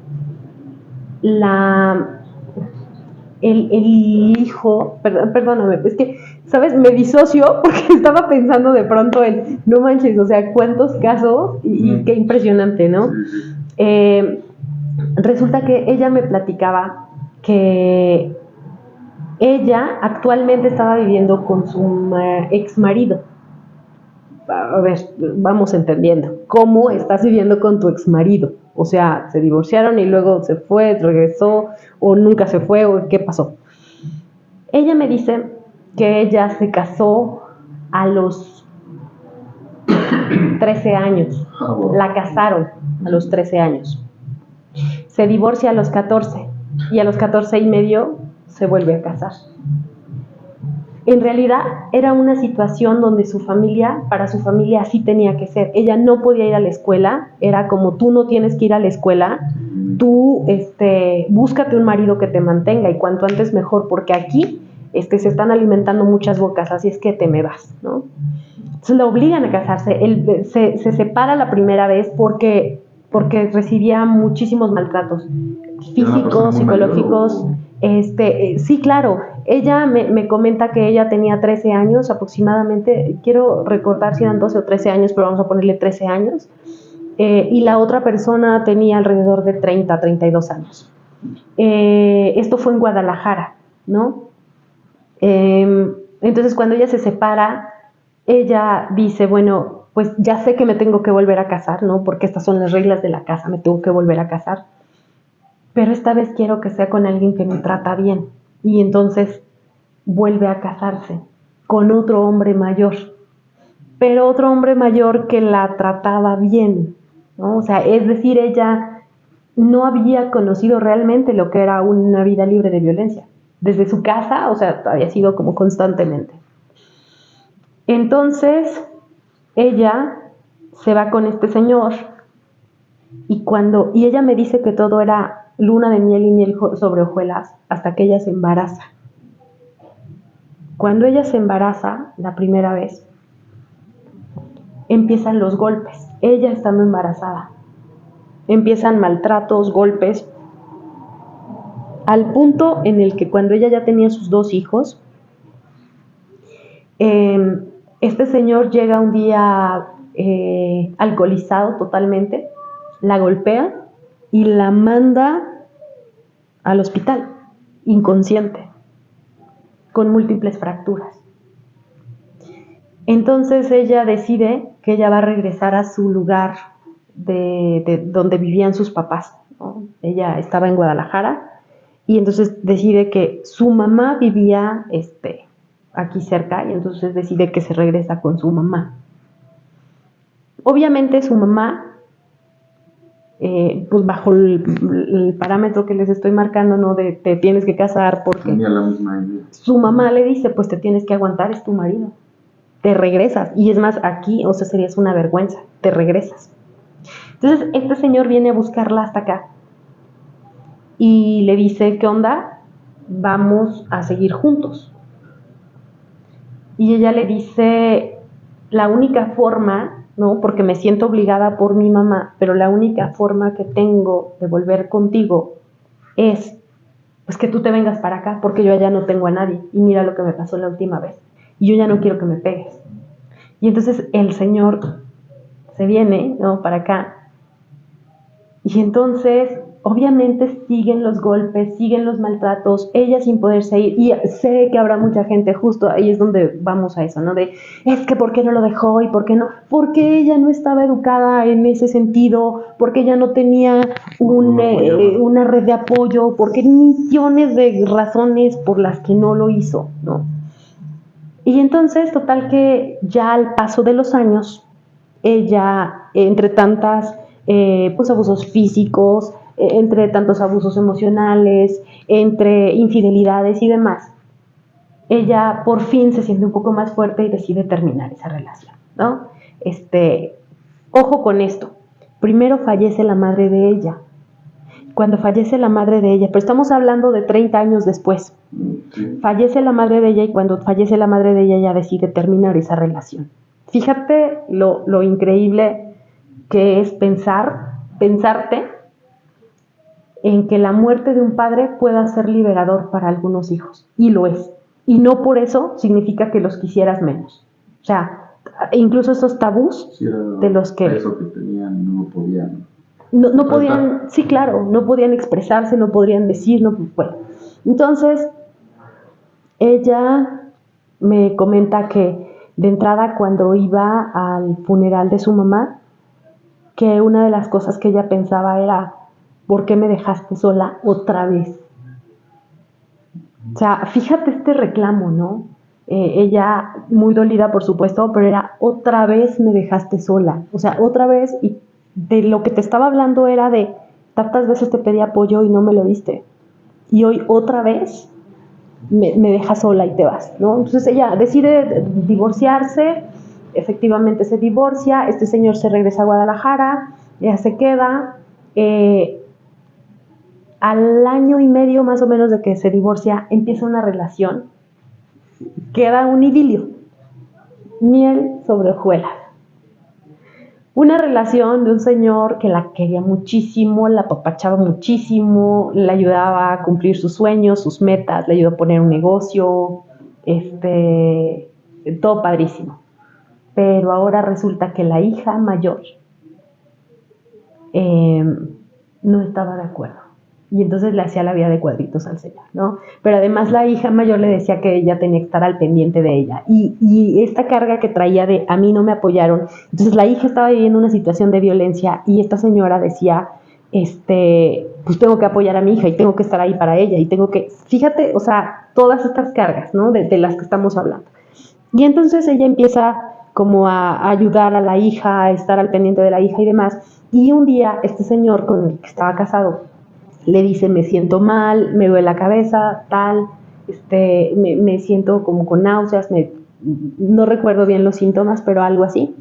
S2: el hijo, perdóname, es que, ¿sabes? Me disocio porque estaba pensando de pronto en, no manches, o sea, cuántos casos y qué impresionante, ¿no? Resulta que ella me platicaba que ella actualmente estaba viviendo con su ex marido. A ver, vamos entendiendo. ¿Cómo estás viviendo con tu ex marido? O sea, se divorciaron y luego se fue, regresó, o nunca se fue, o qué pasó. Ella me dice que ella se casó a los 13 años. La casaron a los 13 años. Se divorcia a los 14 y a los 14 y medio se vuelve a casar. En realidad era una situación donde para su familia así tenía que ser. Ella no podía ir a la escuela, era como tú no tienes que ir a la escuela, tú búscate un marido que te mantenga y cuanto antes mejor, porque aquí se están alimentando muchas bocas, así es que te me vas, ¿no? Entonces la obligan a casarse. Él se separa la primera vez porque recibía muchísimos maltratos físicos, psicológicos. Sí, claro. Ella me comenta que ella tenía 13 años aproximadamente. Quiero recordar si eran 12 o 13 años, pero vamos a ponerle 13 años. Y la otra persona tenía alrededor de 30, 32 años. Esto fue en Guadalajara, ¿no? Entonces, cuando ella se separa, ella dice, bueno, pues ya sé que me tengo que volver a casar, ¿no? Porque estas son las reglas de la casa, me tengo que volver a casar. Pero esta vez quiero que sea con alguien que me trata bien. Y entonces vuelve a casarse con otro hombre mayor. Pero otro hombre mayor que la trataba bien, ¿no? O sea, es decir, ella no había conocido realmente lo que era una vida libre de violencia. Desde su casa, o sea, había sido como constantemente. Entonces, ella se va con este señor y ella me dice que todo era luna de miel y miel sobre hojuelas hasta que ella se embaraza. Cuando ella se embaraza la primera vez, empiezan los golpes, ella estando embarazada. Empiezan maltratos, golpes, al punto en el que cuando ella ya tenía sus 2 hijos, este señor llega un día alcoholizado totalmente, la golpea y la manda al hospital, inconsciente, con múltiples fracturas. Entonces ella decide que ella va a regresar a su lugar de donde vivían sus papás, ¿no? Ella estaba en Guadalajara y entonces decide que su mamá vivía aquí cerca y entonces decide que se regresa con su mamá. Obviamente su mamá, pues bajo el parámetro que les estoy marcando, no de te tienes que casar porque
S1: la misma idea.
S2: Su mamá le dice, pues te tienes que aguantar, es tu marido, te regresas, y es más, aquí, o sea, serías una vergüenza, te regresas. Entonces este señor viene a buscarla hasta acá y le dice, ¿qué onda? Vamos a seguir juntos. Y ella le dice, la única forma, ¿no? Porque me siento obligada por mi mamá, pero la única forma que tengo de volver contigo es pues que tú te vengas para acá, porque yo allá no tengo a nadie, y mira lo que me pasó la última vez, y yo ya no quiero que me pegues. Y entonces el señor se viene, ¿no? Para acá, y entonces obviamente siguen los golpes, siguen los maltratos, ella sin poderse ir, y sé que habrá mucha gente, justo ahí es donde vamos a eso, ¿no? De, es que ¿por qué no lo dejó? ¿Y por qué no? Porque ella no estaba educada en ese sentido, porque ella no tenía una red de apoyo, porque millones de razones por las que no lo hizo, ¿no? Y entonces, total que ya al paso de los años, ella, entre tantas pues abusos físicos, entre tantos abusos emocionales, entre infidelidades y demás, ella por fin se siente un poco más fuerte y decide terminar esa relación, ¿no? Ojo con esto, primero fallece la madre de ella. Cuando fallece la madre de ella, pero estamos hablando de 30 años después, fallece la madre de ella y cuando fallece la madre de ella, ella decide terminar esa relación. Fíjate lo increíble que es pensarte en que la muerte de un padre pueda ser liberador para algunos hijos, y lo es. Y no por eso significa que los quisieras menos. O sea, incluso esos tabús
S1: Sí, era
S2: de los que
S1: eso que tenían y no podían.
S2: no podían, sí, claro, no podían expresarse, no podrían decir, no, bueno. Entonces, ella me comenta que de entrada cuando iba al funeral de su mamá, que una de las cosas que ella pensaba era, ¿por qué me dejaste sola otra vez? O sea, fíjate este reclamo, ¿no? Ella muy dolida, por supuesto, pero era otra vez me dejaste sola. O sea, otra vez, y de lo que te estaba hablando era de tantas veces te pedí apoyo y no me lo diste. Y hoy otra vez me dejas sola y te vas, ¿no? Entonces ella decide divorciarse, efectivamente se divorcia, este señor se regresa a Guadalajara, ella se queda. Al año y medio más o menos de que se divorcia, empieza una relación que era un idilio, miel sobre hojuelas. Una relación de un señor que la quería muchísimo, la apapachaba muchísimo, le ayudaba a cumplir sus sueños, sus metas, le ayudó a poner un negocio, todo padrísimo. Pero ahora resulta que la hija mayor no estaba de acuerdo. Y entonces le hacía la vida de cuadritos al señor, ¿no? Pero además la hija mayor le decía que ella tenía que estar al pendiente de ella. Y esta carga que traía de a mí no me apoyaron. Entonces la hija estaba viviendo una situación de violencia y esta señora decía, pues tengo que apoyar a mi hija y tengo que estar ahí para ella y tengo que, fíjate, o sea, todas estas cargas, ¿no? De las que estamos hablando. Y entonces ella empieza como a ayudar a la hija, a estar al pendiente de la hija y demás. Y un día este señor con el que estaba casado le dice, me siento mal, me duele la cabeza, tal, me siento como con náuseas, no recuerdo bien los síntomas, pero algo así.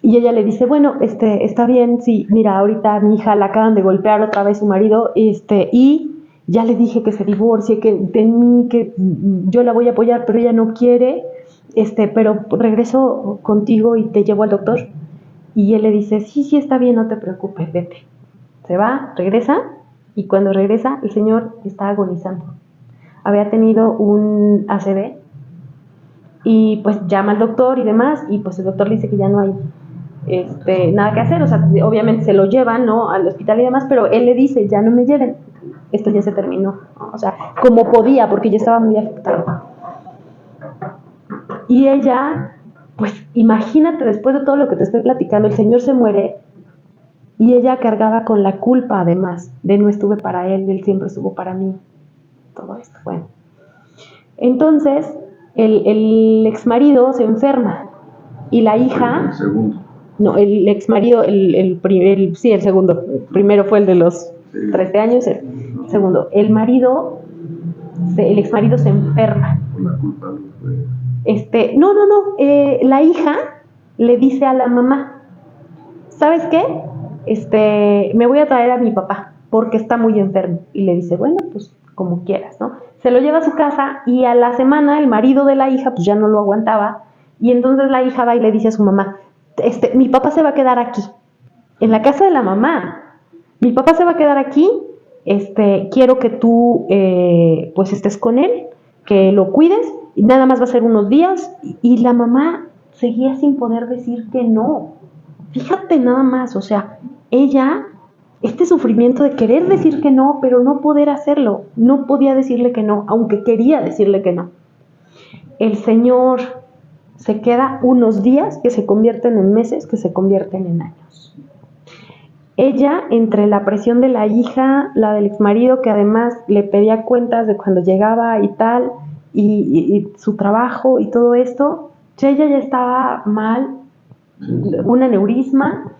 S2: Y ella le dice, bueno, está bien, sí, mira, ahorita a mi hija la acaban de golpear otra vez su marido, y ya le dije que se divorcie, que de mí, que yo la voy a apoyar, pero ella no quiere, pero regreso contigo y te llevo al doctor. Y él le dice, sí, está bien, no te preocupes, vete. Se va, regresa, y cuando regresa, el señor está agonizando. Había tenido un ACV, y pues llama al doctor y demás, y pues el doctor le dice que ya no hay nada que hacer, o sea, obviamente se lo llevan, ¿no?, al hospital y demás, pero él le dice, ya no me lleven, esto ya se terminó, ¿no? O sea, como podía, porque ya estaba muy afectado. Y ella, pues imagínate, después de todo lo que te estoy platicando, el señor se muere, y ella cargaba con la culpa, además, de no estuve para él siempre estuvo para mí, todo esto, bueno. Entonces, el exmarido se enferma, y la hija...
S1: El segundo.
S2: No, el exmarido, el segundo. El primero fue el de los 13 años, el segundo. El exmarido se enferma.
S1: Por la culpa
S2: No. La hija le dice a la mamá, ¿sabes qué? Me voy a traer a mi papá porque está muy enfermo. Y le dice, bueno, pues como quieras, ¿no? Se lo lleva a su casa y a la semana el marido de la hija pues ya no lo aguantaba. Y entonces la hija va y le dice a su mamá, mi papá se va a quedar aquí, en la casa de la mamá. Mi papá se va a quedar aquí, quiero que tú pues estés con él, que lo cuides, y nada más va a ser unos días. Y la mamá seguía sin poder decir que no. Fíjate nada más, o sea, ella, este sufrimiento de querer decir que no, pero no poder hacerlo, no podía decirle que no, aunque quería decirle que no. El señor se queda unos días que se convierten en meses, que se convierten en años. Ella, entre la presión de la hija, la del exmarido, que además le pedía cuentas de cuando llegaba y tal, y su trabajo y todo esto, ella ya estaba mal, un aneurisma,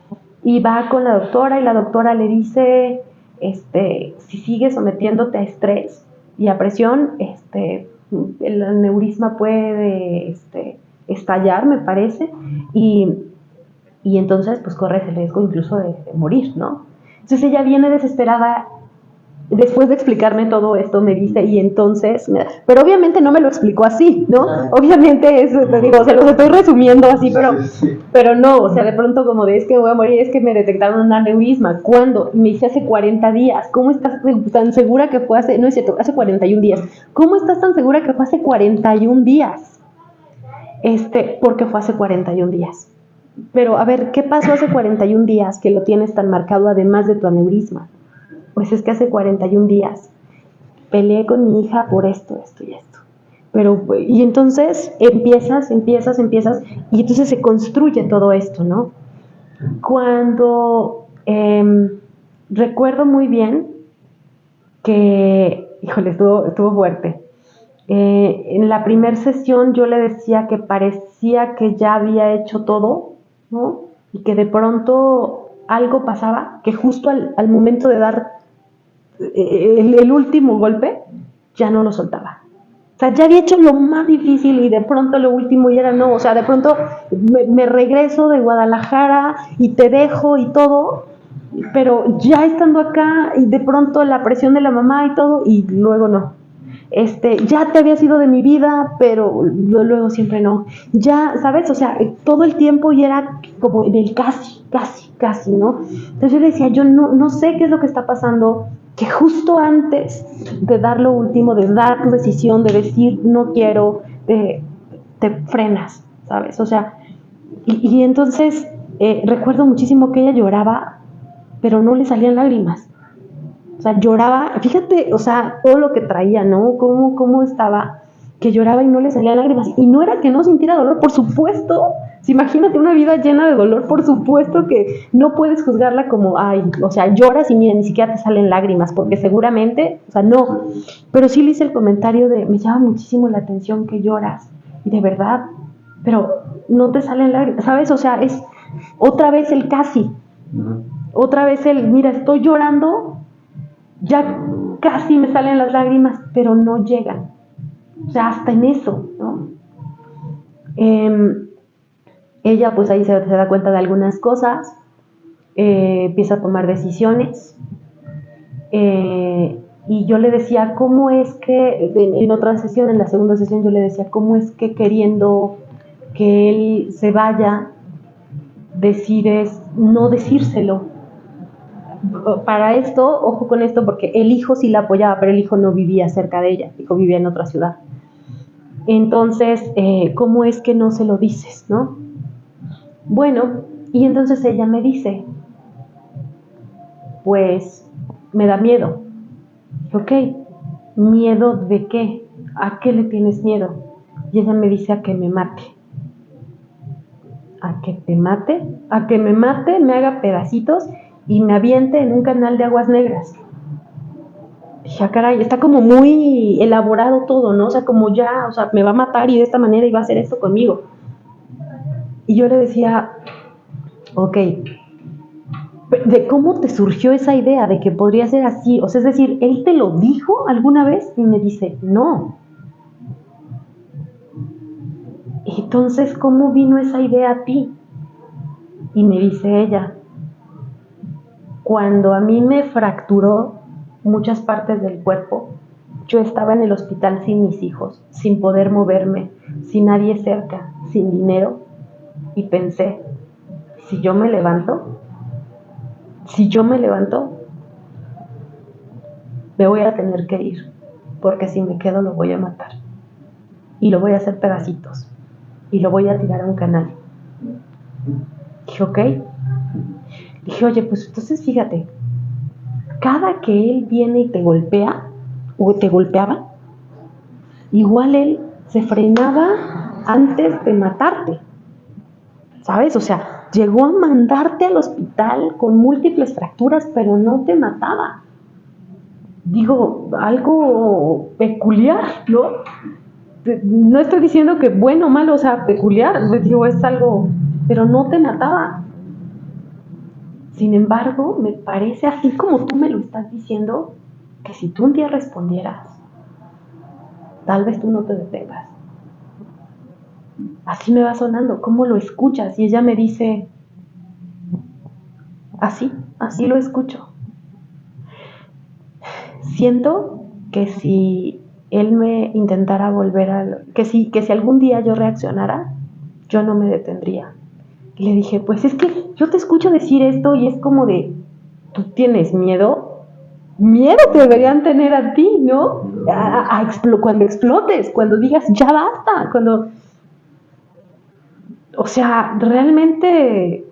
S2: y va con la doctora, y la doctora le dice, si sigues sometiéndote a estrés y a presión, el aneurisma puede estallar, me parece, y entonces pues corres el riesgo incluso de morir, ¿no? Entonces ella viene desesperada después de explicarme todo esto, me dice, y entonces, pero obviamente no me lo explicó así, ¿no? Obviamente es, te digo, se los estoy resumiendo así, pero no, o sea, de pronto como de, es que voy a morir, es que me detectaron un aneurisma. ¿Cuándo? Y me dice, hace 40 días. ¿Cómo estás tan segura que fue hace, no es cierto, hace 41 días? ¿Cómo estás tan segura que fue hace 41 días? Porque fue hace 41 días. Pero, a ver, ¿qué pasó hace 41 días que lo tienes tan marcado además de tu aneurisma? Pues es que hace 41 días peleé con mi hija por esto y esto. Pero, y entonces empiezas, y entonces se construye todo esto, ¿no? Cuando recuerdo muy bien que, híjole, estuvo fuerte. En la primera sesión yo le decía que parecía que ya había hecho todo, ¿no? Y que de pronto algo pasaba, que justo al momento de dar el último golpe, ya no lo soltaba. O sea, ya había hecho lo más difícil y de pronto lo último ya era no. O sea, de pronto me regreso de Guadalajara y te dejo y todo, pero ya estando acá y de pronto la presión de la mamá y todo, y luego no. Ya te habías ido de mi vida, pero luego siempre no. Ya, ¿sabes? O sea, todo el tiempo y era como en el casi, ¿no? Entonces yo le decía, yo no sé qué es lo que está pasando, que justo antes de dar lo último, de dar tu decisión, de decir no quiero, te frenas, ¿sabes? O sea, y entonces recuerdo muchísimo que ella lloraba, pero no le salían lágrimas. O sea, lloraba, fíjate, o sea, todo lo que traía, ¿no? Cómo estaba, que lloraba y no le salían lágrimas. Y no era que no sintiera dolor, por supuesto. Imagínate una vida llena de dolor, por supuesto que no puedes juzgarla como, ay, o sea, lloras y mira, ni siquiera te salen lágrimas, porque seguramente, o sea, no. Pero sí le hice el comentario de, me llama muchísimo la atención que lloras, y de verdad, pero no te salen lágrimas, ¿sabes? O sea, es otra vez el casi, otra vez el, mira, estoy llorando, ya casi me salen las lágrimas, pero no llegan. O sea, hasta en eso, ¿no? Ella pues ahí se da cuenta de algunas cosas, empieza a tomar decisiones, y yo le decía, ¿cómo es que, en otra sesión, en la segunda sesión, yo le decía, ¿cómo es que queriendo que él se vaya, decides no decírselo? Para esto, ojo con esto, porque el hijo sí la apoyaba, pero el hijo no vivía cerca de ella, el hijo vivía en otra ciudad. Entonces, ¿cómo es que no se lo dices, no? Bueno, y entonces ella me dice, pues, me da miedo. Ok, ¿miedo de qué? ¿A qué le tienes miedo? Y ella me dice, a que me mate. ¿A que te mate? A que me mate, me haga pedacitos y me aviente en un canal de aguas negras. Dije, caray, está como muy elaborado todo, ¿no? O sea, como ya, o sea, me va a matar y de esta manera y va a hacer esto conmigo. Y yo le decía, ok, ¿de cómo te surgió esa idea de que podría ser así? O sea, es decir, ¿él te lo dijo alguna vez? Y me dice, no. Entonces, ¿cómo vino esa idea a ti? Y me dice ella, cuando a mí me fracturó muchas partes del cuerpo, yo estaba en el hospital sin mis hijos, sin poder moverme, sin nadie cerca, sin dinero, y pensé, si yo me levanto, me voy a tener que ir, porque si me quedo lo voy a matar, y lo voy a hacer pedacitos, y lo voy a tirar a un canal. Dije, ok. Dije, oye, pues entonces fíjate, cada que él viene y te golpea, o te golpeaba, igual él se frenaba antes de matarte, ¿sabes? O sea, llegó a mandarte al hospital con múltiples fracturas, pero no te mataba. Digo, algo peculiar, ¿no? No estoy diciendo que bueno o malo, o sea, peculiar, digo, es algo, pero no te mataba. Sin embargo, me parece, así como tú me lo estás diciendo, que si tú un día respondieras, tal vez tú no te detengas. Así me va sonando, ¿cómo lo escuchas? Y ella me dice, así lo escucho. siento que si él me intentara volver que si algún día yo reaccionara, yo no me detendría. Y le dije, pues es que yo te escucho decir esto y es como de, ¿tú tienes miedo? Miedo te deberían tener a ti, ¿no? Cuando explotes, cuando digas, ya basta, cuando... O sea, realmente,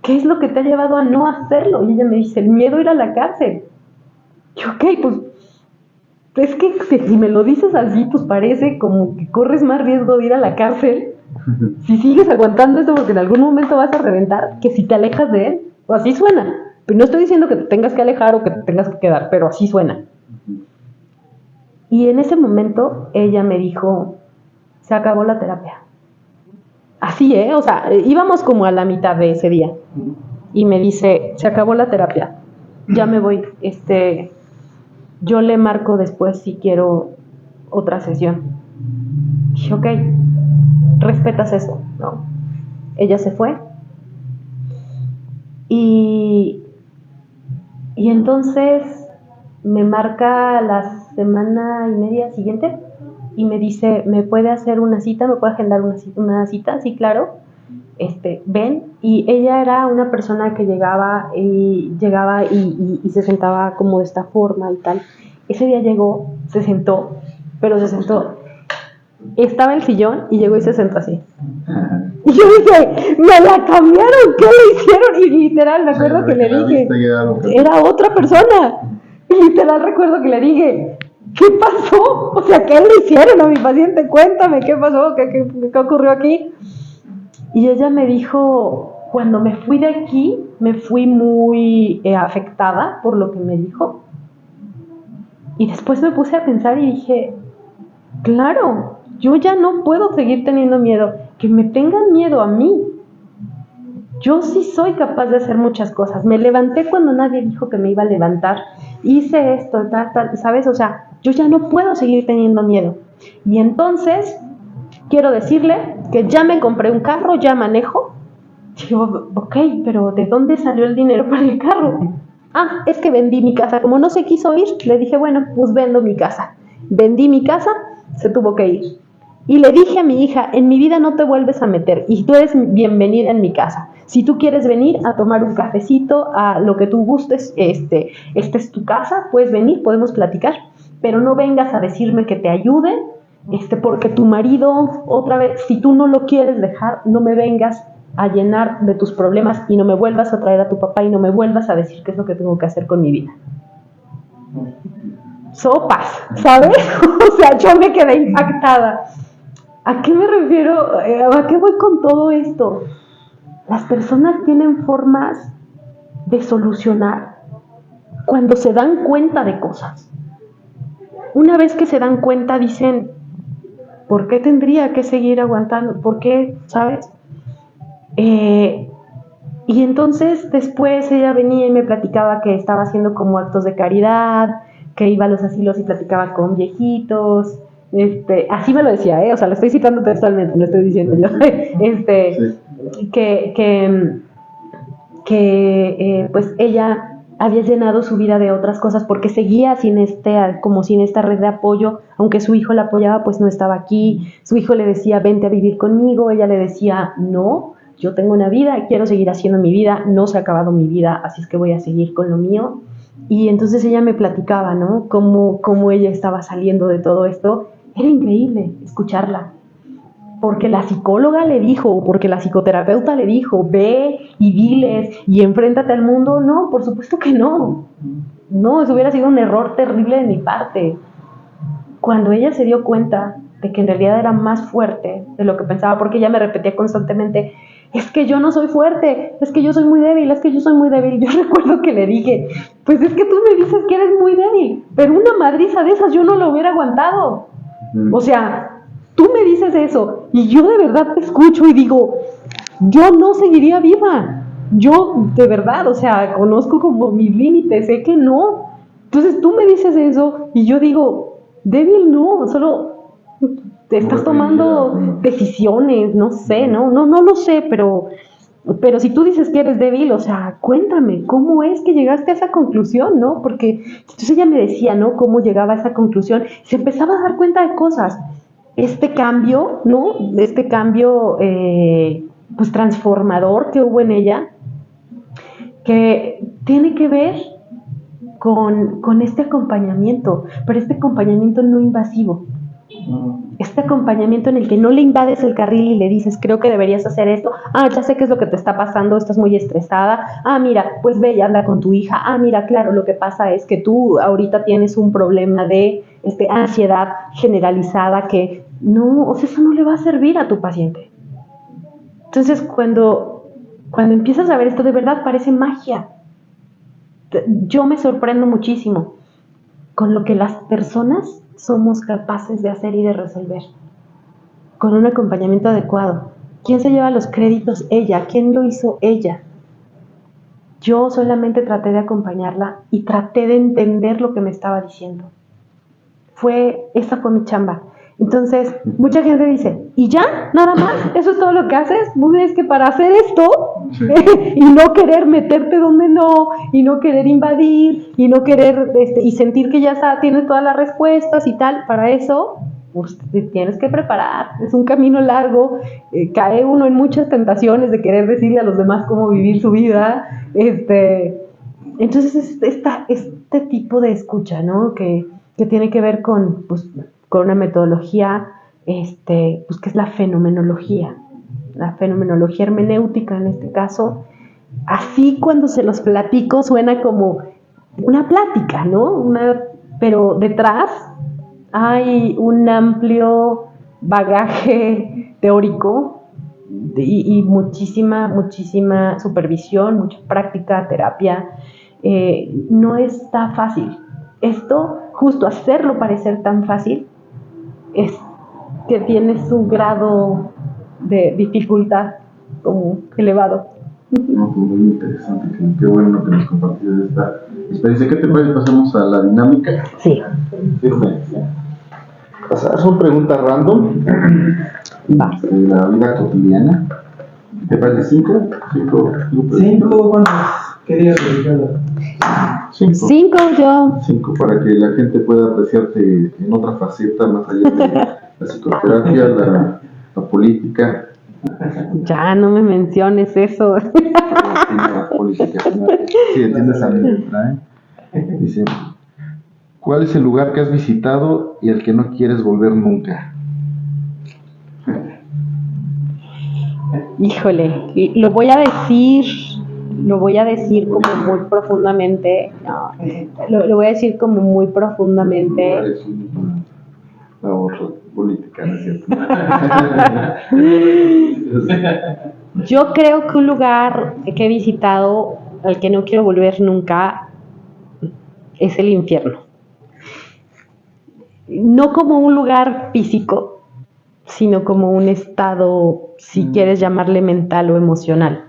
S2: ¿qué es lo que te ha llevado a no hacerlo? Y ella me dice, el miedo a ir a la cárcel. Y ok, pues, es que si me lo dices así, pues parece como que corres más riesgo de ir a la cárcel si sigues aguantando esto porque en algún momento vas a reventar, que si te alejas de él. O así suena. Pero no estoy diciendo que te tengas que alejar o que te tengas que quedar, pero así suena. Y en ese momento ella me dijo, se acabó la terapia. Así, o sea, íbamos como a la mitad de ese día. Y me dice, se acabó la terapia, ya me voy. Yo le marco después si quiero otra sesión. Y dije, ok, respetas eso, ¿no? Ella se fue. Y entonces me marca la semana y media siguiente y me dice, ¿me puede hacer una cita? ¿Me puede agendar una cita? Sí, claro. Ven. Y ella era una persona que llegaba y se sentaba como de esta forma y tal. Ese día llegó, se sentó, pero se sentó. Estaba el sillón y llegó y se sentó así. Y yo dije, me la cambiaron, ¿qué le hicieron? Y literal, me acuerdo que le dije, era otra persona. Y literal recuerdo que le dije, ¿qué pasó? O sea, ¿qué le hicieron a mi paciente? Cuéntame, ¿qué pasó? ¿Qué ocurrió aquí? Y ella me dijo, cuando me fui de aquí, me fui muy afectada por lo que me dijo. Y después me puse a pensar y dije, claro, yo ya no puedo seguir teniendo miedo. Que me tengan miedo a mí. Yo sí soy capaz de hacer muchas cosas. Me levanté cuando nadie dijo que me iba a levantar. Hice esto, tal, ¿sabes? O sea, yo ya no puedo seguir teniendo miedo. Y entonces, quiero decirle que ya me compré un carro, ya manejo. Digo, ok, pero ¿de dónde salió el dinero para el carro? Ah, es que vendí mi casa. Como no se quiso ir, le dije, bueno, pues vendo mi casa. Vendí mi casa, se tuvo que ir. Y le dije a mi hija, en mi vida no te vuelves a meter y tú eres bienvenida en mi casa. Si tú quieres venir a tomar un cafecito, a lo que tú gustes, esta es tu casa, puedes venir, podemos platicar, pero no vengas a decirme que te ayude, porque tu marido, otra vez, si tú no lo quieres dejar, no me vengas a llenar de tus problemas y no me vuelvas a traer a tu papá y no me vuelvas a decir qué es lo que tengo que hacer con mi vida. Sopas, ¿sabes? O sea, yo me quedé impactada. ¿A qué me refiero? ¿A qué voy con todo esto? Las personas tienen formas de solucionar cuando se dan cuenta de cosas. Una vez que se dan cuenta dicen, ¿por qué tendría que seguir aguantando? ¿Por qué? ¿Sabes? Y entonces después ella venía y me platicaba que estaba haciendo como actos de caridad, que iba a los asilos y platicaba con viejitos. Así me lo decía, o sea, lo estoy citando textualmente, lo estoy diciendo yo. Pues ella había llenado su vida de otras cosas porque seguía sin esta red de apoyo, aunque su hijo la apoyaba, pues no estaba aquí. Su hijo le decía, vente a vivir conmigo, ella le decía, no, yo tengo una vida y quiero seguir haciendo mi vida, no se ha acabado mi vida, así es que voy a seguir con lo mío. Y entonces ella me platicaba, ¿no? Cómo ella estaba saliendo de todo esto. Era increíble escucharla, porque la psicóloga le dijo, porque la psicoterapeuta le dijo, ve y diles y enfréntate al mundo. No, por supuesto que no. No, eso hubiera sido un error terrible de mi parte. Cuando ella se dio cuenta de que en realidad era más fuerte de lo que pensaba, porque ella me repetía constantemente, es que yo no soy fuerte, es que yo soy muy débil, es que yo soy muy débil. Yo recuerdo que le dije, pues es que tú me dices que eres muy débil, pero una madriza de esas yo no lo hubiera aguantado. O sea, tú me dices eso y yo de verdad te escucho y digo, yo no seguiría viva. Yo de verdad, o sea, conozco como mis límites, sé que no. Entonces tú me dices eso y yo digo, débil no, solo te estás tomando decisiones, no sé, no lo sé, pero Pero si tú dices que eres débil, o sea, cuéntame, ¿cómo es que llegaste a esa conclusión, no? Porque entonces ella me decía, ¿no? Cómo llegaba a esa conclusión. Se empezaba a dar cuenta de cosas. Este cambio, ¿no? Este cambio, pues, transformador que hubo en ella, que tiene que ver con este acompañamiento, pero este acompañamiento no invasivo. Este acompañamiento en el que no le invades el carril y le dices, creo que deberías hacer esto. Ah, ya sé qué es lo que te está pasando, estás muy estresada. Ah, mira, pues ve y habla con tu hija. Ah, mira, claro, lo que pasa es que tú ahorita tienes un problema de ansiedad generalizada que no, o sea, eso no le va a servir a tu paciente. Entonces, cuando empiezas a ver esto, de verdad parece magia. Yo me sorprendo muchísimo con lo que las personas somos capaces de hacer y de resolver con un acompañamiento adecuado. ¿Quién se lleva los créditos? Ella. ¿Quién lo hizo? Ella. Yo solamente traté de acompañarla y traté de entender lo que me estaba diciendo. Esa fue mi chamba. Entonces, mucha gente dice, ¿y ya? ¿Nada más? ¿Eso es todo lo que haces? Pues es que para hacer esto, sí. Y no querer meterte donde no, y no querer invadir, y no querer, y sentir que ya tienes todas las respuestas y tal, para eso, pues te tienes que preparar. Es un camino largo, cae uno en muchas tentaciones de querer decirle a los demás cómo vivir su vida. Entonces, este tipo de escucha, ¿no? Que tiene que ver con una metodología, pues que es la fenomenología hermenéutica en este caso. Así cuando se los platico suena como una plática, ¿no? Pero detrás hay un amplio bagaje teórico y muchísima supervisión, mucha práctica, terapia. No está fácil. Esto, justo hacerlo parecer tan fácil, es que tiene su grado de dificultad como elevado.
S1: No, pues muy interesante, qué bueno que nos compartiste esta experiencia. ¿Qué te parece? Pasamos a la dinámica.
S2: Sí.
S1: Son preguntas random de la vida cotidiana. ¿Te parece 5?
S3: 5, ¿cuántos? ¿Qué días de
S2: 5 yo.
S1: 5 para que la gente pueda apreciarte en otra faceta más allá de la psicoterapia, la política.
S2: Ya no me menciones eso.
S1: La política. Sí, entiendes a mí, ¿verdad? Dice, ¿cuál es el lugar que has visitado y al que no quieres volver nunca?
S2: Híjole, lo voy a decir como muy profundamente. No, lo voy a decir como muy profundamente.
S1: La otra política, ¿no es cierto?
S2: Yo creo que un lugar que he visitado al que no quiero volver nunca es el infierno. No como un lugar físico, sino como un estado, si quieres llamarle mental o emocional.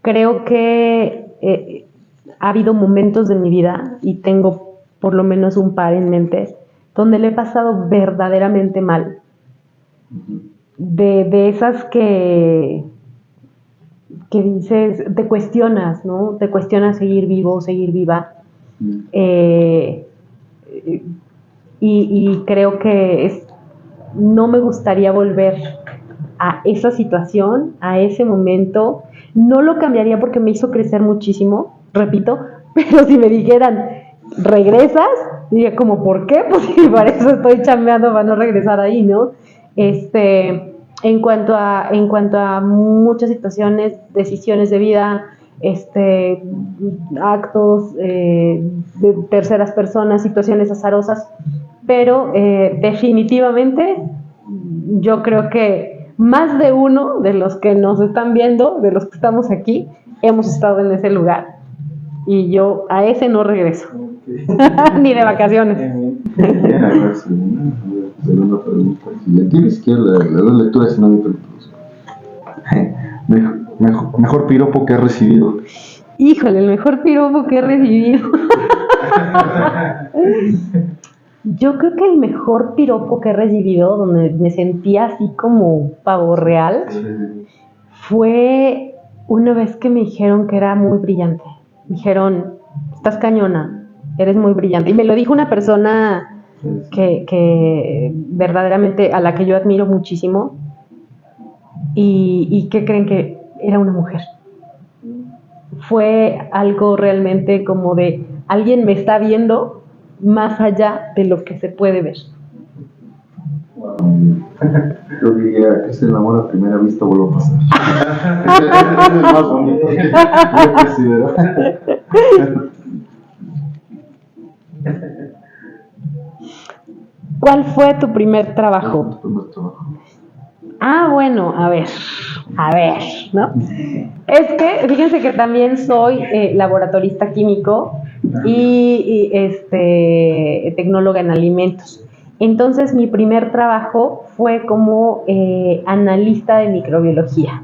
S2: Creo que ha habido momentos de mi vida, y tengo por lo menos un par en mente, donde le he pasado verdaderamente mal. De esas que dices, te cuestionas, ¿no? Te cuestionas seguir vivo, seguir viva. Y creo que no me gustaría volver a esa situación, a ese momento. No lo cambiaría porque me hizo crecer muchísimo, repito, pero si me dijeran, ¿regresas? Diría como, ¿por qué? Pues sí, para eso estoy chambeando, para no regresar ahí, ¿no? En cuanto a muchas situaciones, decisiones de vida, actos de terceras personas, situaciones azarosas, pero definitivamente yo creo que más de uno de los que nos están viendo, de los que estamos aquí, hemos estado en ese lugar, y yo a ese no regreso. Ni de vacaciones.
S1: A ver, segunda pregunta. Si ya tienes que las lecturas, si no me mejor piropo que has recibido.
S2: Híjole, el mejor piropo que he recibido. Yo creo que el mejor piropo que he recibido, donde me sentía así como pavo real, fue una vez que me dijeron que era muy brillante. Me dijeron, estás cañona, eres muy brillante. Y me lo dijo una persona que verdaderamente a la que yo admiro muchísimo. ¿Y qué creen? Que era una mujer. Fue algo realmente como de alguien me está viendo más allá de lo que se puede ver.
S1: Yo diría que es el amor a primera vista volvió a pasar. Es el más bonito que yo considero.
S2: ¿Cuál fue tu primer trabajo?
S1: Tu primer trabajo.
S2: Ah, bueno, a ver, ¿no? Es que, fíjense que también soy laboratorista químico y tecnóloga en alimentos. Entonces, mi primer trabajo fue como analista de microbiología,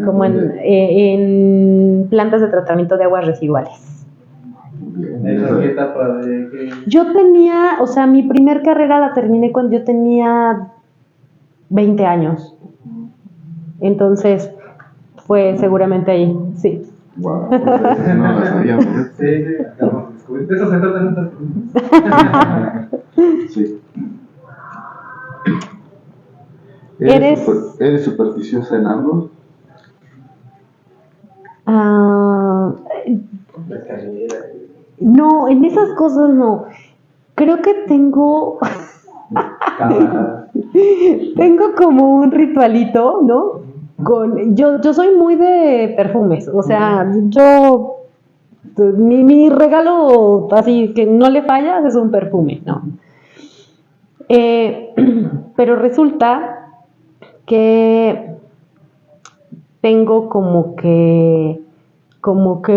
S2: como en plantas de tratamiento de aguas residuales.
S3: ¿Qué etapa de qué?
S2: Yo tenía, o sea, mi primer carrera la terminé cuando yo tenía 20 años. Entonces, fue seguramente ahí, sí.
S1: Wow, no la sabíamos.
S3: Sí, acabamos de descubrir. De eso se tratan estas preguntas.
S1: Sí.
S2: ¿Eres
S1: supersticiosa en algo?
S2: No, en esas cosas no. Creo que tengo como un ritualito, ¿no? Yo soy muy de perfumes, o sea, mi regalo así que no le fallas es un perfume, ¿no? Pero resulta que tengo como que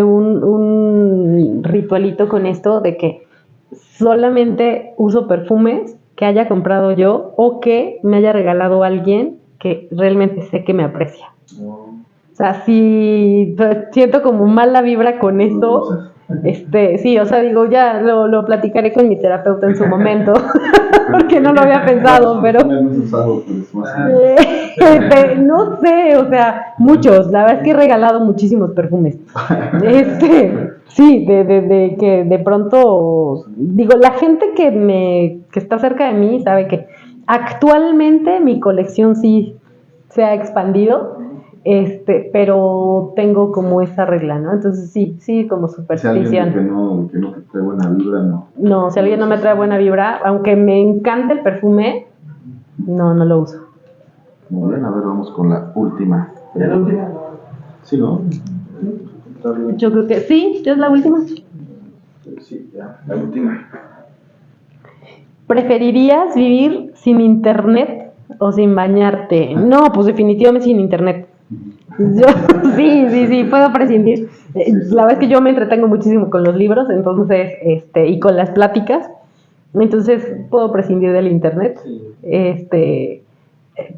S2: un ritualito con esto de que solamente uso perfumes que haya comprado yo o que me haya regalado alguien que realmente sé que me aprecia. O sea, si siento como mala vibra con esto, sí, o sea, digo, ya lo platicaré con mi terapeuta en su momento, porque no lo había pensado, pero no sé, o sea, muchos, la verdad es que he regalado muchísimos perfumes. Sí, de que de pronto, digo, la gente que está cerca de mí sabe que actualmente mi colección sí se ha expandido, pero tengo como esa regla, ¿no? Entonces sí, como superstición.
S1: Si alguien que no te trae buena vibra, no.
S2: No, si alguien no me trae buena vibra, aunque me encante el perfume, no lo uso.
S1: Muy bien, a ver, vamos con la última.
S3: ¿Ya la última?
S1: Sí, ¿no?
S2: Yo creo que sí, ¿es la última?
S1: Sí, ya, la última.
S2: ¿Preferirías vivir sin internet o sin bañarte? No, pues definitivamente sin internet. Yo, sí, puedo prescindir. La verdad es que yo me entretengo muchísimo con los libros, entonces, y con las pláticas, entonces puedo prescindir del internet.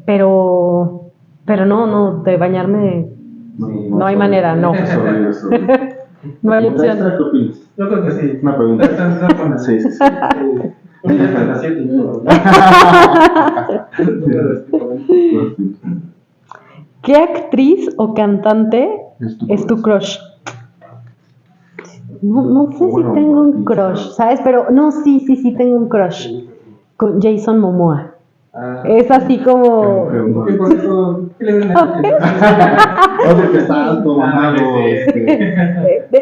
S2: Pero no, de bañarme no hay manera, no. No hay opción.
S1: ¿Qué opinas?
S3: Yo creo que sí.
S1: Una pregunta. Sí.
S2: ¿Qué actriz o cantante es tu crush? No sé si tengo un crush, ¿sabes? Pero no, sí tengo un crush con Jason Momoa. Es así como...
S3: ¿Qué le ven a
S1: Otro que está alto, mamado.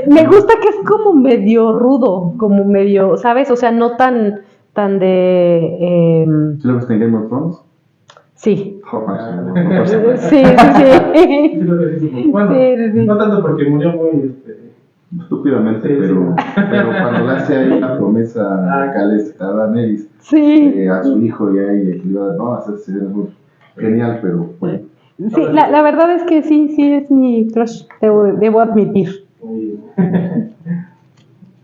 S2: Me gusta que es como medio rudo, como medio, ¿sabes? O sea, no tan de...
S1: ¿Sí lo viste en Game of Thrones?
S2: Sí.
S1: Sí.
S3: Bueno,
S2: Sí.
S3: no tanto porque murió muy...
S1: Estúpidamente,
S3: Sí,
S1: pero cuando le hace ahí una promesa a Khaleesi, a Daenerys,
S2: Sí.
S1: a su hijo y a ella, que iba a hacerse muy genial, pero bueno.
S2: Sí, la verdad es que sí es mi crush, debo admitir.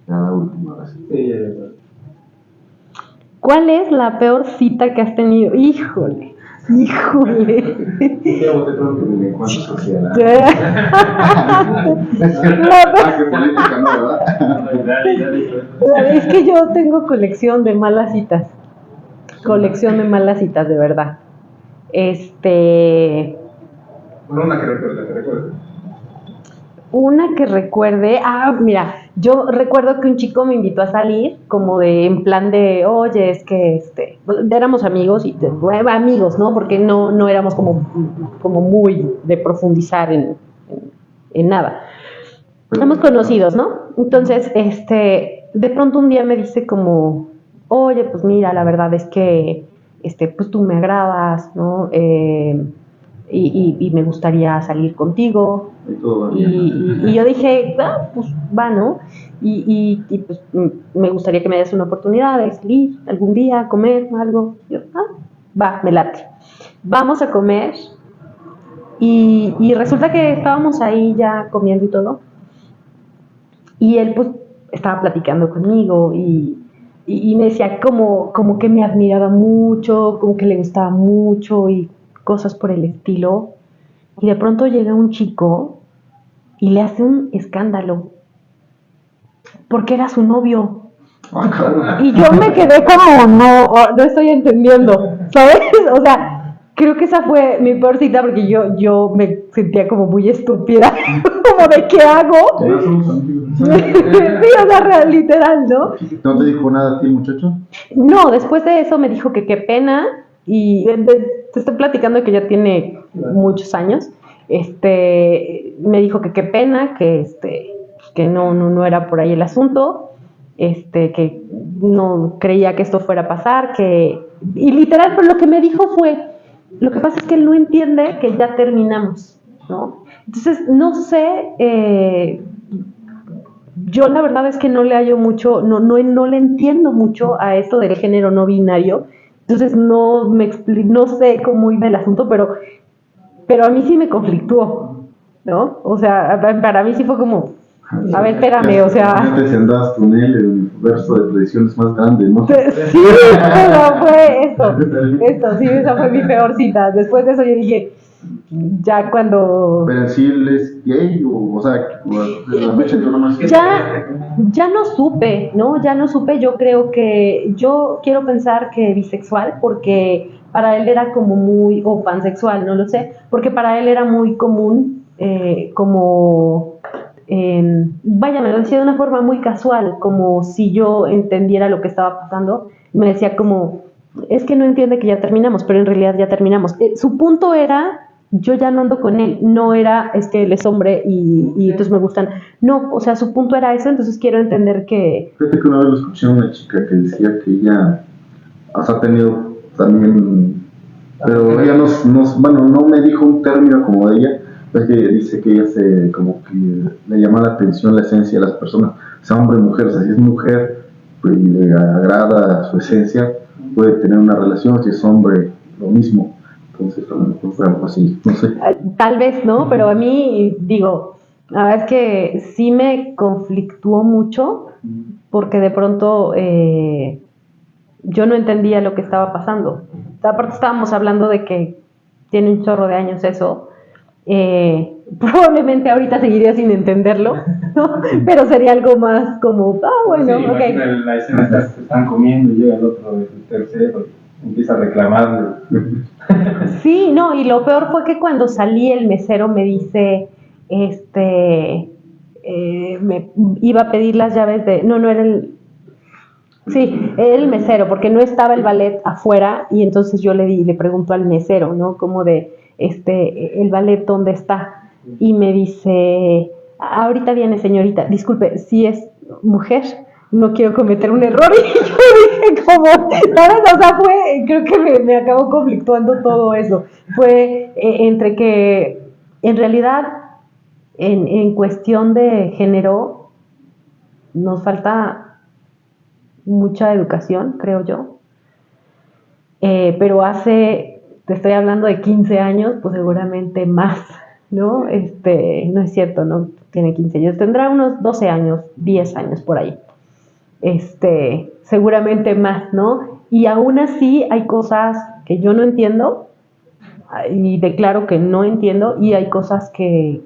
S1: Ya la última, ahora sí.
S2: ¿Cuál es la peor cita que has tenido? Híjole. Híjole.
S3: Digamos, de pronto.
S1: El encuentro social.
S2: Sí.
S1: Qué política, ¿no? ¿Verdad?
S2: Es que yo tengo colección de malas citas. Colección de malas citas, de verdad.
S3: Bueno, una que recuerde.
S2: Una que recuerde, mira, yo recuerdo que un chico me invitó a salir, como en plan de, oye, es que éramos amigos, amigos, ¿no? Porque no éramos como muy de profundizar en nada. Éramos conocidos, ¿no? Entonces, de pronto un día me dice como, oye, pues mira, la verdad es que, pues tú me agradas, ¿no? Y me gustaría salir contigo. Y yo dije, pues va, ¿no? Y pues me gustaría que me des una oportunidad de salir algún día a comer algo. Yo, va, me late. Vamos a comer. Y resulta que estábamos ahí ya comiendo y todo. Y él pues estaba platicando conmigo y me decía como que me admiraba mucho, como que le gustaba mucho y cosas por el estilo. Y de pronto llega un chico y le hace un escándalo porque era su novio. Y yo me quedé como, no estoy entendiendo, ¿sabes? O sea, creo que esa fue mi peor cita porque yo me sentía como muy estúpida, como de ¿qué hago? Sí, o sea, literal, ¿no?
S1: ¿No te dijo nada a ti, muchacho?
S2: No, después de eso me dijo que qué pena y te estoy platicando que ya tiene muchos años. Me dijo que qué pena, que no era por ahí el asunto, que no creía que esto fuera a pasar, y literal, pero lo que me dijo fue, lo que pasa es que él no entiende que ya terminamos, ¿no? Entonces, no sé, yo la verdad es que no le hallo mucho, no le entiendo mucho a esto del género no binario, entonces no sé cómo iba el asunto, pero a mí sí me conflictuó, ¿no? O sea, para mí sí fue como, a ver, espérame, o sea...
S1: Antes andabas con él, el universo de tradiciones más grande, ¿no?
S2: Sí, pero fue esto, sí, esa fue mi peor cita. Después de eso yo dije, ya cuando...
S1: Pero si él es gay, o sea, la fecha yo nomás...
S2: Ya no supe, ¿no? Ya no supe, yo quiero pensar que bisexual, porque para él era como muy, o pansexual, no lo sé, porque para él era muy común, vaya, me lo decía de una forma muy casual, como si yo entendiera lo que estaba pasando, me decía como, es que no entiende que ya terminamos, pero en realidad ya terminamos. Su punto era, yo ya no ando con él, no era, es que él es hombre y entonces me gustan. No, o sea, su punto era ese, entonces quiero entender que...
S1: Fíjate que una vez lo escuché a una chica que decía que ella, ha tenido también, pero ella no me dijo un término como de ella, es que dice que ella como que le llama la atención la esencia de las personas, sea hombre o mujer, o sea, si es mujer pues, y le agrada su esencia, puede tener una relación, si es hombre, lo mismo. Entonces, a lo mejor fue algo así, no sé.
S2: Tal vez, ¿no? Pero a mí, digo, la verdad es que sí me conflictuó mucho porque de pronto yo no entendía lo que estaba pasando. Aparte estábamos hablando de que tiene un chorro de años eso. Probablemente ahorita seguiría sin entenderlo, ¿no? Pero sería algo más como, bueno,
S4: sí,
S2: ok.
S4: La escena están comiendo y llega el otro, el tercero, empieza a reclamarle.
S2: Sí, no, y lo peor fue que cuando salí el mesero me dice, me iba a pedir las llaves no era el mesero, porque no estaba el ballet afuera y entonces yo le pregunto al mesero, ¿no? Como de, el ballet, ¿dónde está? Y me dice, ahorita viene señorita, disculpe, si es mujer, no quiero cometer un error. Y yo dije como, ¿sabes? O sea, creo que me acabó conflictuando todo eso. Fue entre que, en realidad, en cuestión de género, nos falta mucha educación, creo yo. Pero te estoy hablando de 15 años, pues seguramente más, ¿no? No es cierto, no tiene 15 años, tendrá unos 12 años, 10 años por ahí. Seguramente más, ¿no? Y aún así hay cosas que yo no entiendo y declaro que no entiendo, y hay cosas que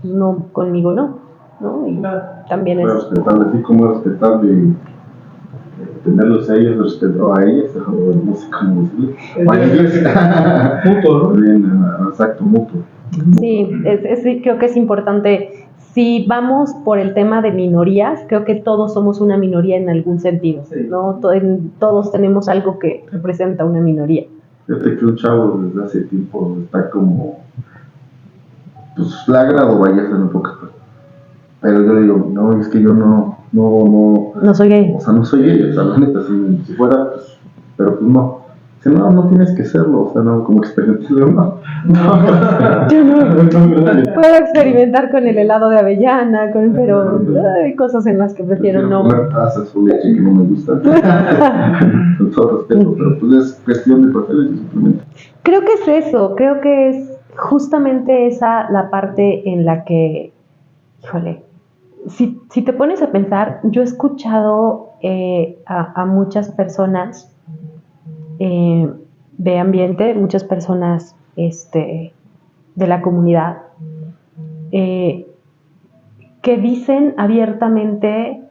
S2: pues, no, conmigo ¿no? Y también es...
S1: Respetable, así como respetable tenerlos a ellos, respeto a ellas, o no sé cómo decirlo.
S3: Mutuo, ¿no?
S1: Bien, exacto, mutuo.
S2: Sí, creo que es importante. Si vamos por el tema de minorías, creo que todos somos una minoría en algún sentido,
S3: Sí.
S2: ¿no? Todos tenemos algo que representa una minoría.
S1: Fíjate que un chavo desde hace tiempo está como, pues le agrado, vaya, en pocas cosas. Pero yo le digo, no, es que yo no
S2: soy gay.
S1: O sea, no soy gay, o sea, la neta, si fuera, pues, pero pues no. Dice, no tienes que serlo, o sea, no, como experimentarlo, no.
S2: Yo no puedo experimentar con el helado de avellana, pero hay cosas en las que prefiero no.
S1: Comer tazas o leche que no me gusta. Con todo respeto, pero pues es cuestión de preferencia simplemente.
S2: Creo que es eso, creo que es justamente esa la parte en la que, híjole, si te pones a pensar, yo he escuchado a muchas personas de ambiente, muchas personas de la comunidad, que dicen abiertamente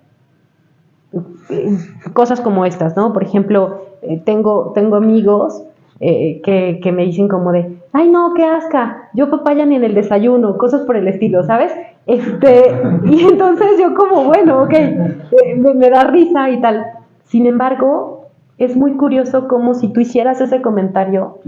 S2: cosas como estas, ¿no? Por ejemplo, tengo amigos que me dicen como de, ay no, qué asca, yo papaya ni en el desayuno, cosas por el estilo, ¿sabes? Y entonces yo como, bueno, ok, me da risa y tal. Sin embargo, es muy curioso como si tú hicieras ese comentario,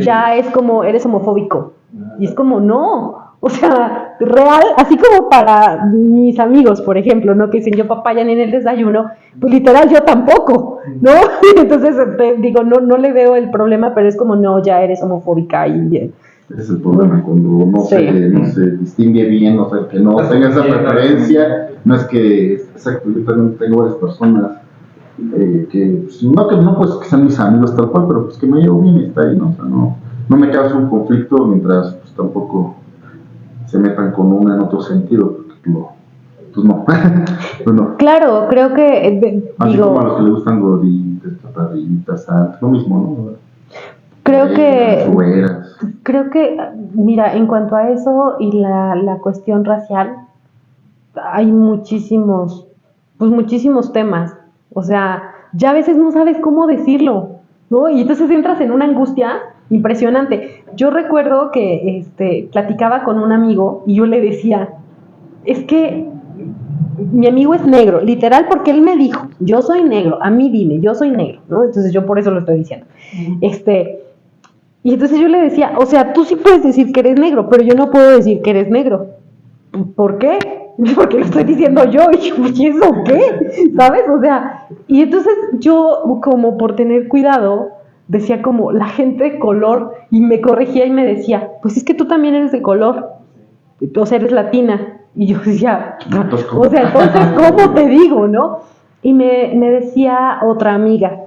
S2: ya es como, eres homofóbico. Y es como, no, o sea, real, así como para mis amigos, por ejemplo, ¿no? Que dicen yo papaya ni en el desayuno, pues literal yo tampoco, ¿no? Entonces digo, no le veo el problema, pero es como, no, ya eres homofóbica y...
S1: Ese es el problema, cuando no se distingue bien, o sea, que no tenga esa preferencia. No es que, exacto, yo también tengo varias personas que, pues, no pues que sean mis amigos tal cual, pero pues que me llevo bien y está ahí, ¿no? O sea, no me causa un conflicto mientras pues tampoco se metan con una en otro sentido, porque pues no. Pues no.
S2: Claro, creo que
S1: así
S2: digo,
S1: como a los que les gustan gorditas, chaparritas, lo mismo, ¿no?
S2: Creo que, mira, en cuanto a eso y la cuestión racial, hay muchísimos temas. O sea, ya a veces no sabes cómo decirlo, ¿no? Y entonces entras en una angustia impresionante. Yo recuerdo que platicaba con un amigo y yo le decía, es que mi amigo es negro, literal, porque él me dijo, yo soy negro, a mí dime, yo soy negro, ¿no? Entonces yo por eso lo estoy diciendo. Y entonces yo le decía, o sea, tú sí puedes decir que eres negro, pero yo no puedo decir que eres negro. ¿Por qué? Porque lo estoy diciendo yo, y ¿eso qué? ¿Sabes? O sea, y entonces yo, como por tener cuidado, decía como la gente de color, y me corregía y me decía, pues es que tú también eres de color, o sea, eres latina. Y yo decía, o sea, entonces, ¿cómo te digo, no? Y me decía otra amiga,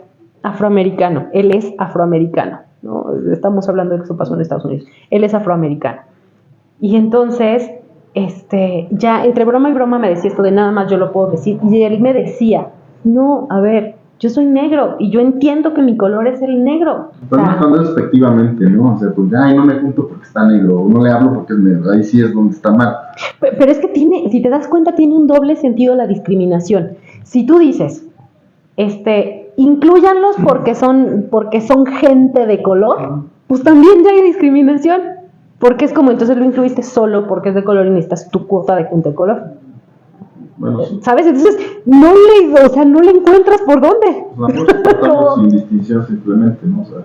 S2: afroamericano, él es afroamericano, ¿no? Estamos hablando de que eso pasó en Estados Unidos, él es afroamericano. Y entonces, ya entre broma y broma me decía esto de nada más yo lo puedo decir, y él me decía, no, a ver, yo soy negro y yo entiendo que mi color es el negro.
S1: Pero no estando despectivamente, ¿no? O sea, pues, ay, no me junto porque está negro, o no le hablo porque es negro, ahí sí es donde está mal.
S2: Pero es que si te das cuenta, tiene un doble sentido la discriminación. Si tú dices, inclúyanlos porque son gente de color, pues también ya hay discriminación. Porque es como, entonces lo incluiste solo porque es de color y necesitas tu cuota de gente de color.
S1: Bueno, sí.
S2: ¿Sabes? Entonces, no le encuentras por dónde.
S1: Estamos sin distinción simplemente, ¿no? O sea,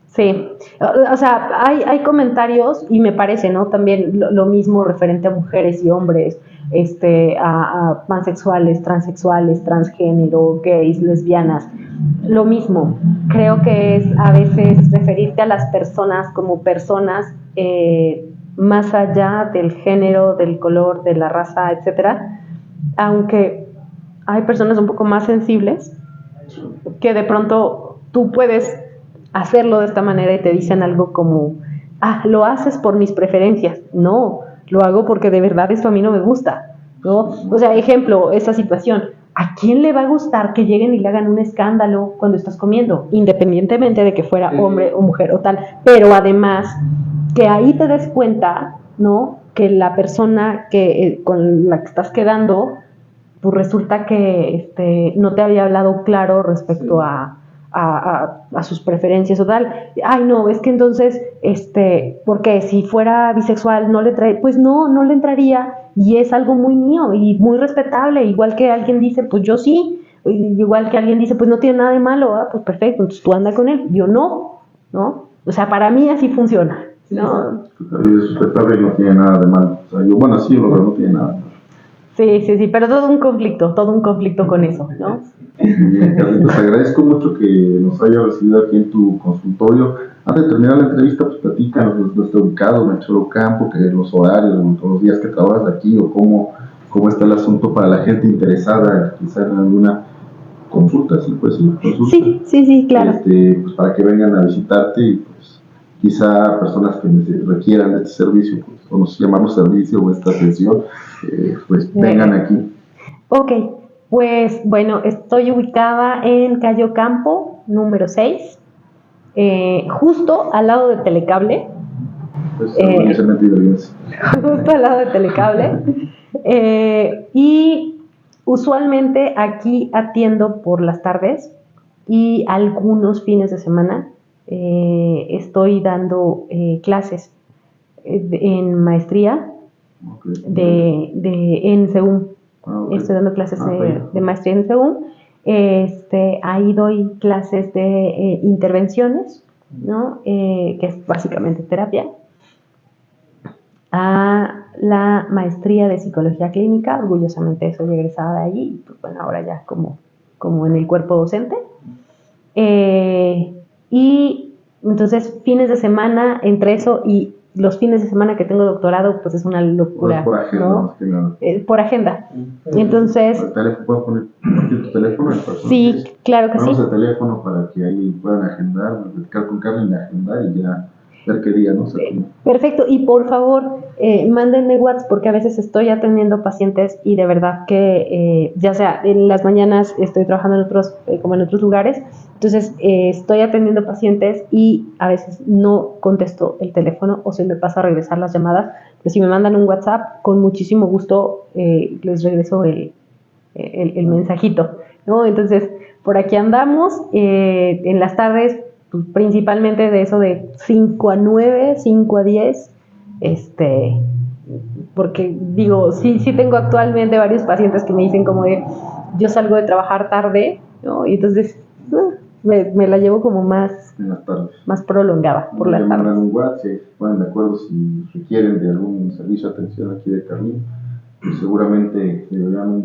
S2: sí, o sea, hay comentarios y me parece, ¿no? También lo mismo referente a mujeres y hombres, a pansexuales, transexuales, transgénero, gays, lesbianas. Lo mismo, creo que es a veces referirte a las personas como personas más allá del género, del color, de la raza, etcétera, aunque hay personas un poco más sensibles que de pronto tú puedes hacerlo de esta manera y te dicen algo como, lo haces por mis preferencias. No, lo hago porque de verdad esto a mí no me gusta, ¿no? O sea, ejemplo, esa situación. ¿a quién le va a gustar que lleguen y le hagan un escándalo cuando estás comiendo? Independientemente de que fuera hombre o mujer o tal. Pero además, que ahí te des cuenta, ¿no? Que la persona con la que estás quedando, pues resulta que no te había hablado claro respecto a sus preferencias o tal. Ay, no, es que entonces, porque si fuera bisexual no le trae, pues no le entraría, y es algo muy mío y muy respetable, igual que alguien dice, pues yo sí, igual que alguien dice, pues no tiene nada de malo, pues perfecto, entonces tú anda con él, yo no, ¿no? O sea, para mí así funciona, ¿no?
S1: Es respetable y no tiene nada de malo. O sea, bueno, sí, lo no tiene nada de malo.
S2: Sí, pero todo un conflicto con eso, ¿no?
S1: Bien, Carlitos, te agradezco mucho que nos hayas recibido aquí en tu consultorio. Antes de terminar la entrevista, pues platícanos dónde está ubicado, en el Cholocampo, que los horarios, los días que trabajas aquí, o cómo está el asunto para la gente interesada, quizá en alguna consulta, ¿sí? Pues sí, consulta.
S2: Sí, claro.
S1: Pues para que vengan a visitarte y pues quizá personas que requieran de este servicio, pues, o nos llamamos servicio o esta atención, pues vengan aquí.
S2: Ok, pues bueno, estoy ubicada en Cayo Campo, número 6, justo al lado de Telecable.
S1: Pues orgullosamente hidroguense.
S2: Justo al lado de Telecable. Y usualmente aquí atiendo por las tardes y algunos fines de semana estoy dando clases en maestría en Según. Estoy dando clases de maestría en Según. Ahí doy clases de intervenciones, ¿no? Que es básicamente terapia. A la maestría de psicología clínica, orgullosamente soy egresada de allí, y pues bueno, ahora ya como en el cuerpo docente. Y entonces fines de semana, entre eso y los fines de semana que tengo doctorado, pues es una locura,
S1: por agenda,
S2: ¿no?
S1: Más que nada.
S2: Por agenda. Entonces,
S1: ¿Puedo poner tu teléfono?
S2: Sí, claro que sí.
S1: Ponemos el teléfono para que ahí puedan agendar, platicar con Carmen, agendar y ya ver qué día, ¿no?
S2: Perfecto, y por favor, mándenme WhatsApp, porque a veces estoy atendiendo pacientes y de verdad que, ya sea en las mañanas estoy trabajando en otros, como en otros lugares, entonces estoy atendiendo pacientes y a veces no contesto el teléfono o se me pasa a regresar las llamadas, pero si me mandan un WhatsApp, con muchísimo gusto les regreso el mensajito, ¿no? Entonces, por aquí andamos, en las tardes, pues, principalmente de eso de 5 a 9, 5 a 10, porque digo, sí tengo actualmente varios pacientes que me dicen como de, yo salgo de trabajar tarde, ¿no? Y entonces me la llevo como más prolongada por las tardes.
S1: Mandan un WhatsApp, se ponen de acuerdo si requieren de algún servicio de atención aquí de Carlín, pues seguramente se llevarán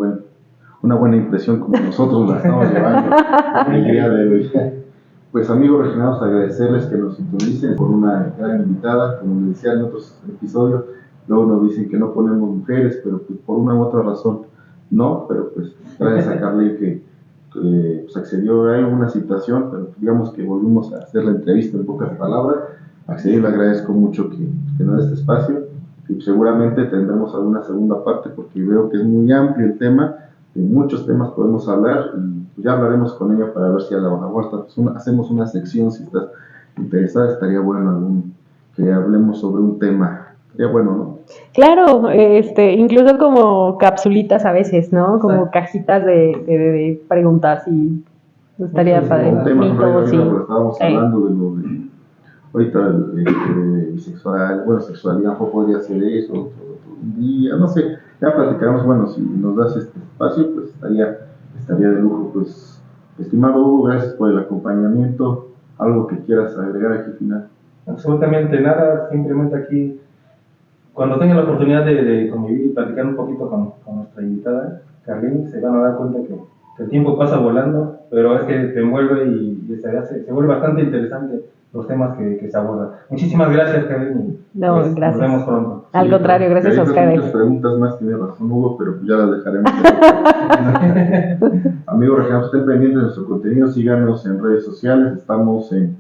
S1: una buena impresión como nosotros la estamos llevando el día de hoy. Pues amigos regionados, agradecerles que nos sintonicen por una gran invitada, como les decía en otros episodios, luego nos dicen que no ponemos mujeres, pero pues por una u otra razón no, pero pues gracias a Carly que pues accedió a una situación, pero digamos que volvimos a hacer la entrevista en pocas palabras. Accedió, le agradezco mucho que nos dé este espacio y seguramente tendremos alguna segunda parte porque veo que es muy amplio el tema. De muchos temas podemos hablar y ya hablaremos con ella para ver si a la vuelta hacemos una sección. Si estás interesada, estaría bueno que hablemos sobre un tema. Sería bueno, ¿no?
S2: Claro, incluso como capsulitas a veces, ¿no? Como cajitas de preguntas y estaría padre.
S1: Un tema, estábamos hablando de lo de ahorita bisexual, bueno, sexualidad, ¿cómo podría ser eso? Otro día, no sé. Ya platicaremos, bueno, si nos das este espacio, pues estaría de lujo. Pues, estimado Hugo, gracias por el acompañamiento. ¿Algo que quieras agregar aquí al final?
S4: Absolutamente nada, simplemente aquí, cuando tengan la oportunidad de convivir y platicar un poquito con nuestra invitada, Carlín, se van a dar cuenta que el tiempo pasa volando, pero es que te envuelve y se vuelve bastante interesante los temas que se abordan. Muchísimas gracias, Carlín.
S2: No,
S4: pues,
S2: gracias.
S4: Nos vemos pronto.
S2: Al contrario, gracias a ustedes.
S1: Muchas preguntas más, tiene razón Hugo, pero ya las dejaremos. Amigos regionados, estén pendientes de nuestro contenido, síganos en redes sociales, estamos en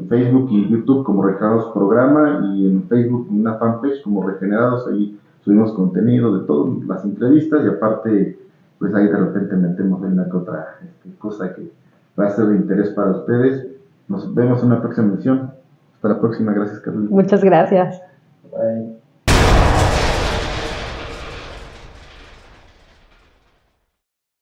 S1: Facebook y YouTube como Regenerados Programa y en Facebook una fanpage como Regenerados, ahí subimos contenido de todas las entrevistas y aparte pues ahí de repente metemos una que otra cosa que va a ser de interés para ustedes. Nos vemos en una próxima emisión. Hasta la próxima, gracias Carlos.
S2: Muchas gracias.
S4: Bye.